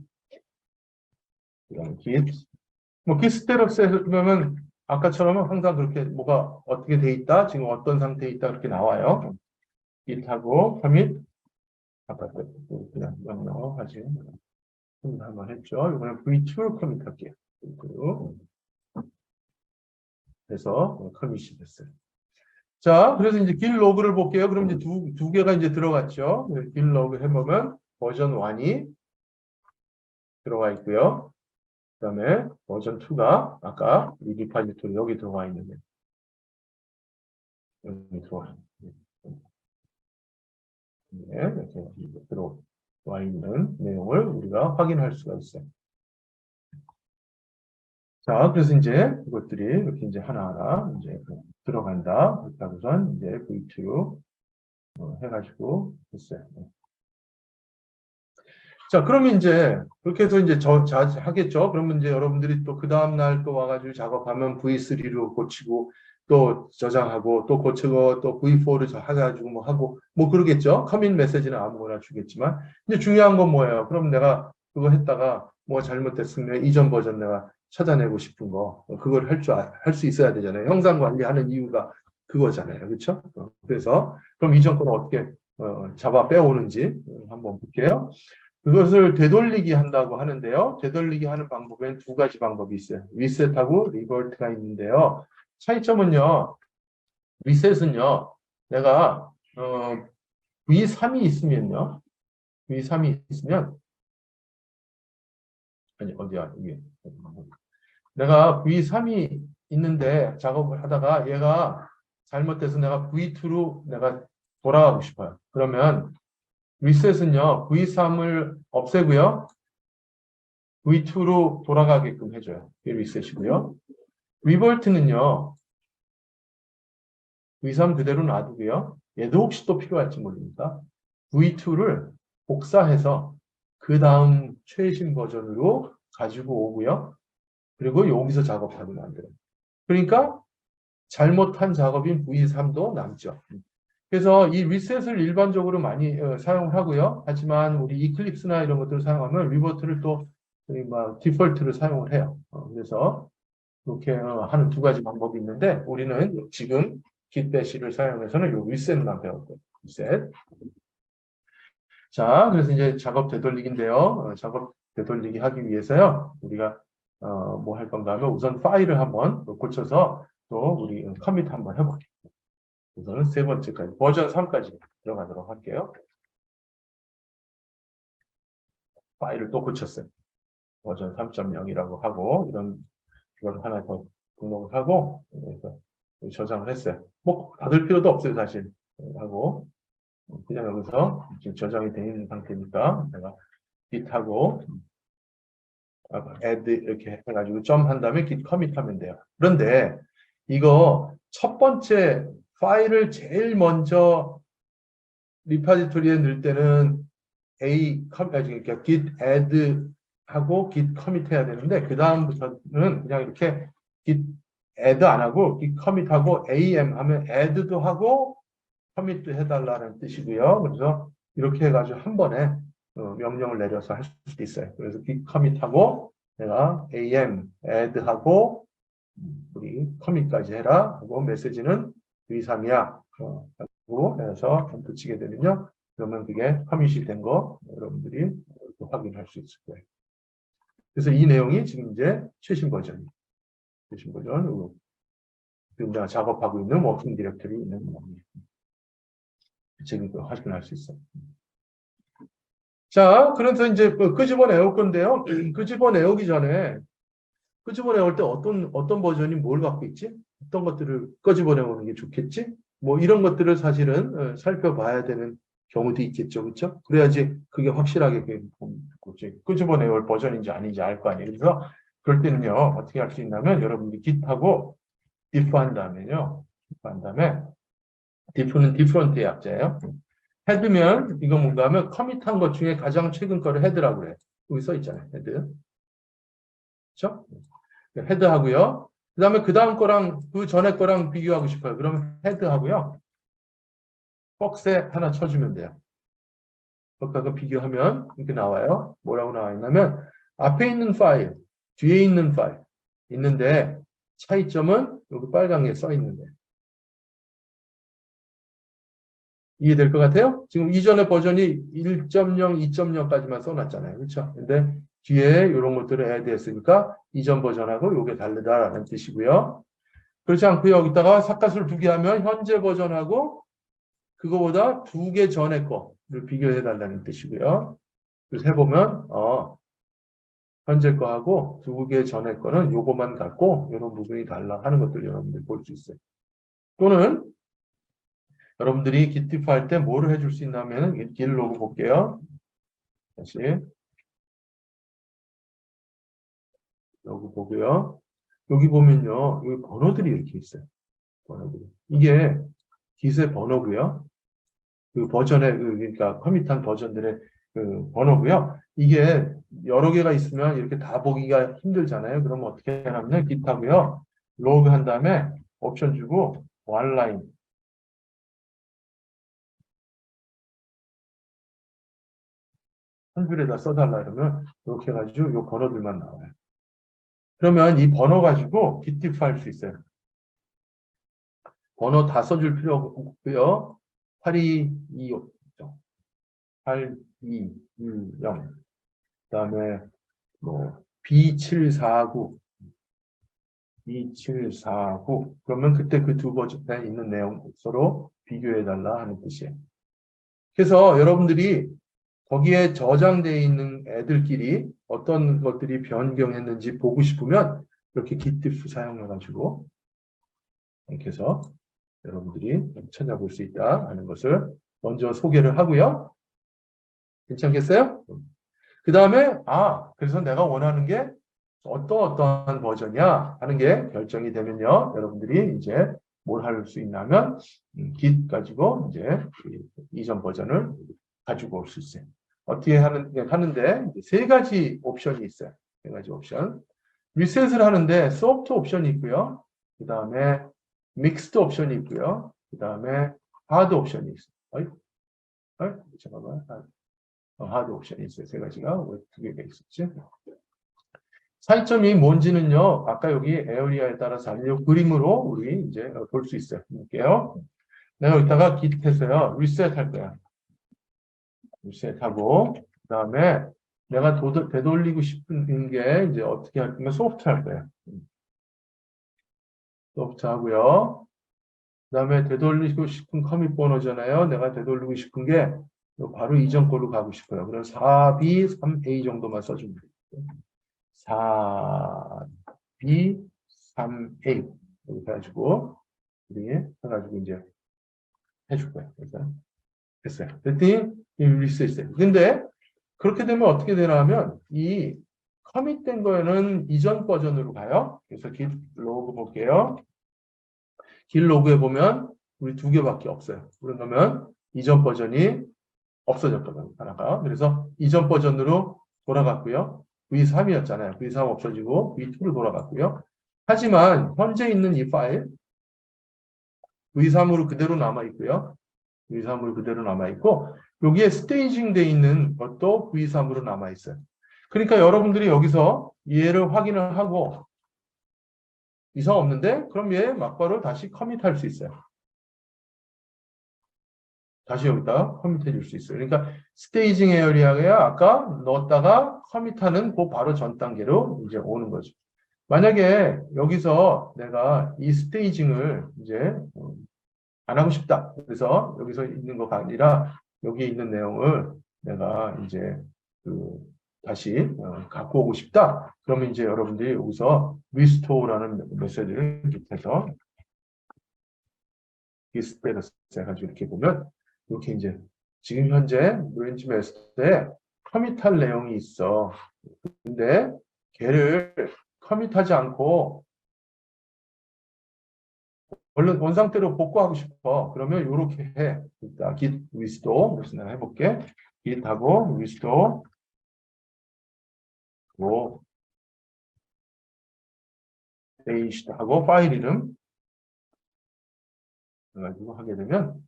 git. 뭐, git스테러스면 아까처럼 항상 그렇게 뭐가 어떻게 돼 있다? 지금 어떤 상태에 있다? 그렇게 나와요. git 하고, commit. 아까 그냥 하지. 한번 했죠. 이번에 v2로 커밋 할게요. v2로. 그래서 커밋이 됐어요. 자, 그래서 이제 길 로그를 볼게요. 그럼 이제 두 개가 이제 들어갔죠. 길 로그 해보면 버전 1이 들어가 있고요. 그 다음에 버전 2가 아까 이 리파지토리 여기 들어가 있는데 여기 들어와 이렇게 들어와 있는 내용을 우리가 확인할 수가 있어요. 자, 그래서 이제 그것들이 이렇게 이제 하나하나 이제 들어간다. 그렇다고 우선 이제 V2 해가지고 했어요. 자, 그러면 이제 그렇게 해서 이제 하겠죠. 그러면 이제 여러분들이 또 그 다음날 또 와가지고 작업하면 V3로 고치고 또 저장하고 또 고치고 또 V4를 해가지고 뭐 하고 뭐 그러겠죠. 커밋 메시지는 아무거나 주겠지만 이제 중요한 건 뭐예요? 그럼 내가 그거 했다가 뭐 잘못됐으면 이전 버전 내가 찾아내고 싶은 거 그걸 할 수 있어야 되잖아요. 형상 관리하는 이유가 그거잖아요. 그렇죠? 그래서 그럼 이전 거는 어떻게 잡아 빼오는지 한번 볼게요. 그것을 되돌리기 한다고 하는데요. 되돌리기 하는 방법엔 두 가지 방법이 있어요. 리셋하고 리버트가 있는데요. 차이점은요. 리셋은요. 내가 V3이 있으면요. V3이 있으면 아니 어디야 이게 내가 V3이 있는데 작업을 하다가 얘가 잘못돼서 내가 V2로 내가 돌아가고 싶어요. 그러면 리셋은요, V3을 없애고요. V2로 돌아가게끔 해줘요. 이 리셋이고요. 리버트는요, V3 그대로 놔두고요. 얘도 혹시 또 필요할지 모르니까 V2를 복사해서 그 다음 최신 버전으로 가지고 오고요. 그리고 여기서 작업하게 만들어요. 그러니까 잘못한 작업인 V3도 남죠. 그래서 이 리셋을 일반적으로 많이 사용을 하고요. 하지만 우리 이클립스나 이런 것들을 사용하면 리버트를 또 디폴트를 사용을 해요. 그래서 이렇게 하는 두 가지 방법이 있는데 우리는 지금 git bash를 사용해서는 이 리셋만 배웠고요. 리셋. 자, 그래서 이제 작업 되돌리기인데요. 작업 되돌리기 하기 위해서요. 우리가 뭐 할 건가 하면 우선 파일을 한번 고쳐서 또 우리 커밋 한번 해볼게요. 우선은 세 번째까지 버전 3까지 들어가도록 할게요. 파일을 또 고쳤어요. 버전 3.0이라고 하고 이걸 하나 더 등록을 하고 그래서 저장을 했어요. 뭐 받을 필요도 없어요, 사실. 하고 그냥 여기서 지금 저장이 되어 있는 상태니까 내가 git하고 add 이렇게 해가지고 점 한 다음에 git commit 하면 돼요. 그런데 이거 첫 번째 파일을 제일 먼저 리파지토리에 넣을 때는 그러니까 git add 하고 git commit 해야 되는데 그 다음부터는 그냥 이렇게 git add 안 하고 git commit 하고 am 하면 add도 하고 commit도 해달라는 뜻이고요. 그래서 이렇게 해가지고 한 번에 명령을 내려서 할 수도 있어요. 그래서 git commit 하고 내가 am add 하고 우리 commit까지 해라 하고 메시지는 V3이야 하고 해서 붙이게 되면요. 그러면 그게 커밋이 된 거 여러분들이 확인할 수 있을 거예요. 그래서 이 내용이 지금 이제 최신 버전이에요. 최신 버전. 지금 내가 작업하고 있는 워킹 디렉터리 있는 내용이에요. 지금 확인할 수 있어요. 자, 그래서 이제 끄집어내올 건데요. 끄집어내오기 전에 끄집어내올 때 어떤 버전이 뭘 갖고 있지? 어떤 것들을 끄집어내오는 게 좋겠지? 뭐 이런 것들을 사실은 살펴봐야 되는 경우도 있겠죠. 그렇죠? 그래야지 그게 확실하게 끄집어내올 버전인지 아닌지 알 거 아니에요. 그래서 그럴 때는요. 어떻게 할 수 있냐면 여러분들이 git하고 diff 한 다음에요. diff는 different의 약자예요. 헤드면 이거 뭔가 하면 커밋한 것 중에 가장 최근 거를 헤드라고 그래요. 여기 써 있잖아요. 헤드. 그렇죠? 헤드하고요. 그 다음에 그 다음 거랑 그 전에 거랑 비교하고 싶어요. 그러면 헤드하고요. 박스에 하나 쳐주면 돼요. 그거 비교하면 이렇게 나와요. 뭐라고 나와 있냐면 앞에 있는 파일, 뒤에 있는 파일 있는데 차이점은 여기 빨간 게 써 있는데 이해될 것 같아요? 지금 이전의 버전이 1.0, 2.0까지만 써놨잖아요. 그렇죠? 근데 뒤에 이런 것들을 add 했으니까 이전 버전하고 이게 다르다라는 뜻이고요. 그렇지 않고요. 여기다가 삿갓을 두 개 하면 현재 버전하고 그거보다 두 개 전의 거를 비교해 달라는 뜻이고요. 그래서 해보면 현재 거하고 두 개 전의 거는 요거만 같고 이런 부분이 달라 하는 것들 여러분들 볼 수 있어요. 또는 여러분들이 git 할 때 뭐를 해줄 수 있냐면 git 로그 볼게요. 다시 로그 보고요. 여기 보면요. 여기 번호들이 이렇게 있어요. 번호들이. 이게 git의 번호고요. 그 버전의 그러니까 커밋한 버전들의 그 번호고요. 이게 여러 개가 있으면 이렇게 다 보기가 힘들잖아요. 그러면 어떻게 하냐면 git하고요. 로그 한 다음에 옵션 주고 one line 한 줄에다 써달라 그러면 이렇게 해가지고 이 번호들만 나와요. 그러면 이 번호 가지고 git 할 수 있어요. 번호 다 써줄 필요 없고요. 8225 8210 그다음에 뭐 B749 2749 그러면 그때 그 두 버전에 있는 내용 서로 비교해달라 하는 뜻이에요. 그래서 여러분들이 거기에 저장되어 있는 애들끼리 어떤 것들이 변경했는지 보고 싶으면 이렇게 git 사용해가지고 이렇게 해서 여러분들이 찾아볼 수 있다 하는 것을 먼저 소개를 하고요. 괜찮겠어요? 그 다음에 그래서 내가 원하는 게 어떠한 버전이야 하는 게 결정이 되면요. 여러분들이 이제 뭘 할 수 있냐면 Git 가지고 이제 이전 버전을 가지고 올 수 있어요. 어떻게 하는데 이제 세 가지 옵션이 있어요. 세 가지 옵션. 리셋을 하는데 소프트 옵션이 있고요. 그 다음에 믹스드 옵션이 있고요. 그 다음에 하드 옵션이 있어요. 잠깐만. 하드 옵션이 있어요. 세 가지가 왜 두 개가 있었지? 차이점이 뭔지는요, 아까 여기 에어리아에 따라서 그림으로 우리 이제 볼 수 있어요. 볼게요. 내가 여기다가 git에서요, 리셋 할 거야. 리셋하고, 그 다음에 내가 되돌리고 싶은 게 이제 어떻게 할 거면 소프트 할 거야. 소프트 하고요. 그 다음에 되돌리고 싶은 커밋 번호잖아요. 내가 되돌리고 싶은 게 바로 이전 걸로 가고 싶어요. 그래서 4B, 3A 정도만 써주면 돼요. 4B, 3A 이렇게 해가지고 우리 해가지고 이제 해줄 거예요. 그래서 됐어요. 그랬더니 리셋했어요. 근데 그렇게 되면 어떻게 되나 하면 이 커밋된 거에는 이전 버전으로 가요. 그래서 git 로그 볼게요. git 로그에 보면 우리 두 개밖에 없어요. 그러면 이전 버전이 없어졌거든요. 하나가. 그래서 이전 버전으로 돌아갔고요. V3이었잖아요. V3 없어지고 V2로 돌아갔고요. 하지만 현재 있는 이 파일 V3으로 그대로 남아있고요. V3으로 그대로 남아있고 여기에 스테이징 돼 있는 것도 V3으로 남아있어요. 그러니까 여러분들이 여기서 얘를 확인을 하고 이상 없는데 그럼 얘 막바로 다시 커밋할 수 있어요. 다시 여기다가 커밋해 줄 수 있어요. 그러니까 스테이징 에어리아에 아까 넣었다가 커밋하는 그 바로 전 단계로 이제 오는 거죠. 만약에 여기서 내가 이 스테이징을 이제 안 하고 싶다. 그래서 여기서 있는 거가 아니라 여기에 있는 내용을 내가 이제 다시 갖고 오고 싶다. 그러면 이제 여러분들이 여기서 restore라는 메시지를 밑에서 디스플레이를 해가지고 이렇게 보면 이렇게 이제 지금 현재 브랜치 메스터에 커밋할 내용이 있어. 근데 걔를 커밋하지 않고 얼른 원 상태로 복구하고 싶어. 그러면 이렇게 해. 일단 git restore. 그래서 내가 해볼게. git하고 restore 뭐 ha고 파일 이름 가지고 하게 되면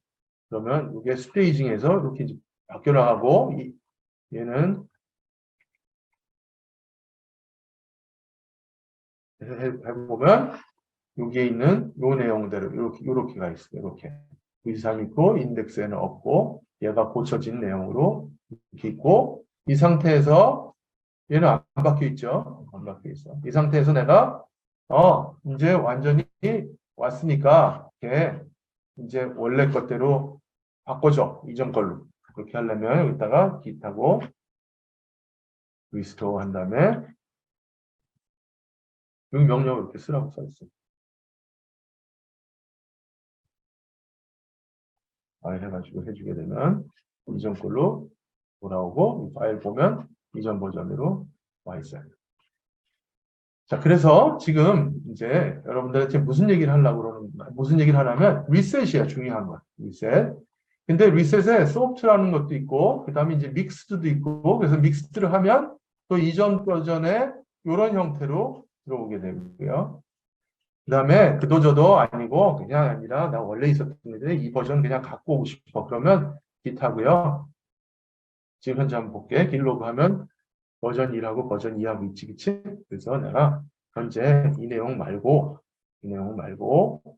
그러면 이게 스테이징에서 이렇게 이제 바뀌어 나가고 얘는 해보면 여기에 있는 요 내용대로 이렇게가 있어요. 이렇게 이상 있고 인덱스에는 없고 얘가 고쳐진 내용으로 이렇게 있고 이 상태에서 얘는 안 박혀 있죠. 안 박혀 있어. 이 상태에서 내가 이제 완전히 왔으니까 걔 이제 원래 것대로 바꿔줘. 이전 걸로. 그렇게 하려면 여기다가 git하고 리스토어 한 다음에 여기 명령을 이렇게 쓰라고 써있어요. 파일 해가지고 해주게 되면 이전 걸로 돌아오고 이 파일 보면 이전 버전으로 와 있어요. 자, 그래서 지금 이제 여러분들한테 무슨 얘기를 하려고 그러는 거야? 무슨 얘기를 하냐면 리셋이야, 중요한 건. 리셋. 근데 리셋에 소프트라는 것도 있고, 그 다음에 이제 믹스드도 있고, 그래서 믹스드를 하면 또 이전 버전에 이런 형태로 들어오게 되고요. 그 다음에 그도저도 아니고 그냥 아니라 나 원래 있었던 애들 이 버전 그냥 갖고 오고 싶어. 그러면 git하고요. 지금 현재 한번 볼게. 길로그 하면 버전 1하고 버전 2하고 있지, 그치? 그래서 내가 현재 이 내용 말고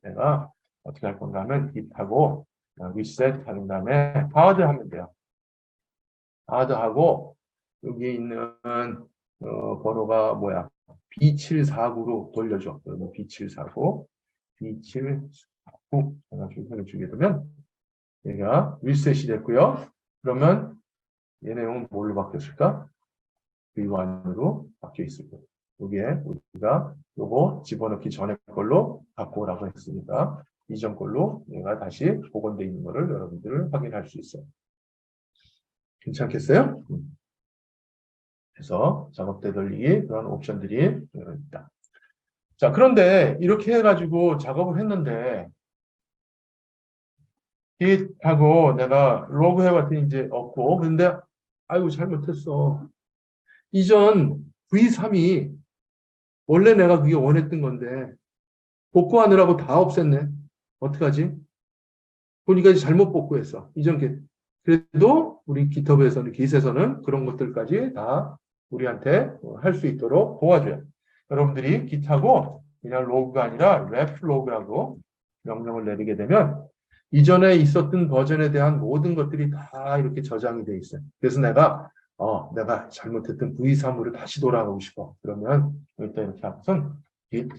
내가 어떻게 할 건가 하면 git하고 reset 하는 다음에 hard 하면 돼요. hard 하고 여기 있는 번호가 뭐야? B749로 돌려줘. 그러면 B749 제가 주소를 주게 되면 얘가 리셋이 됐고요. 그러면 얘 내용은 뭘로 바뀌었을까? V1으로 바뀌어 있을 거예요. 여기에 우리가 요거 집어넣기 전에 걸로 갖고 오라고 했으니까 이전 걸로 얘가 다시 복원되어 있는 거를 여러분들 확인할 수 있어요. 괜찮겠어요? 해서 작업대 돌리기 그런 옵션들이 있다. 자, 그런데 이렇게 해가지고 작업을 했는데 하고 내가 로그 해봤더니 이제 없고 근데 아이고 잘못했어. 이전 V3이 원래 내가 그게 원했던 건데 복구하느라고 다 없앴네. 어떡하지? 보니까 이제 잘못 복구했어. 그래도 우리 GitHub에서는, Git에서는 그런 것들까지 다 우리한테 할 수 있도록 도와줘요. 여러분들이 Git하고 그냥 로그가 아니라 ref 로그라고 명령을 내리게 되면 이전에 있었던 버전에 대한 모든 것들이 다 이렇게 저장이 돼 있어요. 그래서 내가 잘못했던 V3으로 다시 돌아가고 싶어. 그러면 일단 이렇게 하고선 git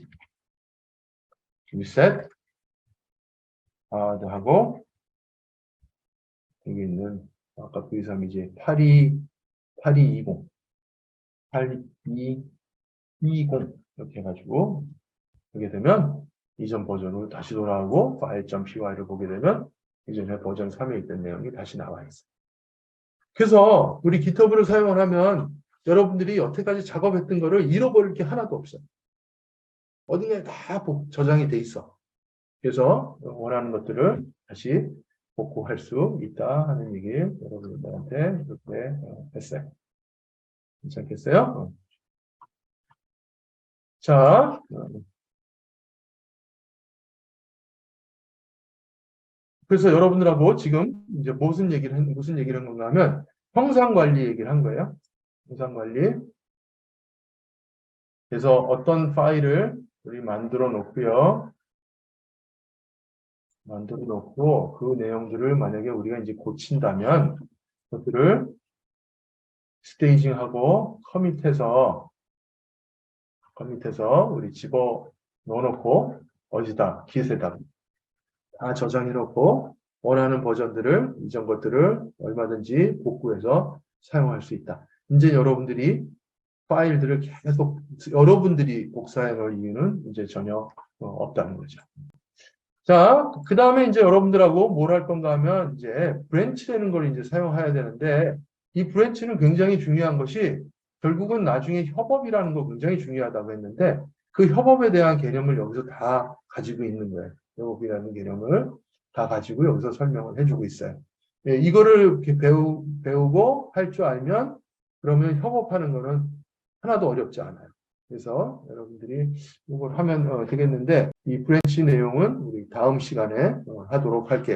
reset 하고 여기 있는 아까 V3이지 8220 이렇게 해가지고 보게 되면 이전 버전으로 다시 돌아오고 file.py를 보게 되면 이전에 버전 3에 있던 내용이 다시 나와 있어요. 그래서 우리 GitHub를 사용을 하면 여러분들이 여태까지 작업했던 거를 잃어버릴 게 하나도 없어요. 어딘가에 다 저장이 돼 있어. 그래서 원하는 것들을 다시 복구할 수 있다 하는 얘기 여러분들한테 이렇게 했어요. 괜찮겠어요? 자, 그래서 여러분들하고 지금 이제 무슨 얘기를 한 건가 하면 형상 관리 얘기를 한 거예요. 형상 관리. 그래서 어떤 파일을 우리 만들어 놓고 그 내용들을 만약에 우리가 이제 고친다면 그것들을 스테이징하고 커밋해서 우리 집어 넣어놓고 어디다 깃에다 다 저장해놓고 원하는 버전들을 이전 것들을 얼마든지 복구해서 사용할 수 있다. 이제 여러분들이 파일들을 계속 여러분들이 복사해 놓을 이유는 이제 전혀 없다는 거죠. 자, 그 다음에 이제 여러분들하고 뭘 할 건가 하면 이제 브랜치라는 걸 이제 사용해야 되는데 이 브랜치는 굉장히 중요한 것이 결국은 나중에 협업이라는 거 굉장히 중요하다고 했는데 그 협업에 대한 개념을 여기서 다 가지고 있는 거예요. 협업이라는 개념을 다 가지고 여기서 설명을 해주고 있어요. 예, 이거를 이렇게 배우고 할 줄 알면 그러면 협업하는 거는 하나도 어렵지 않아요. 그래서 여러분들이 이걸 하면 되겠는데 이 브랜치 내용은 우리 다음 시간에 하도록 할게요.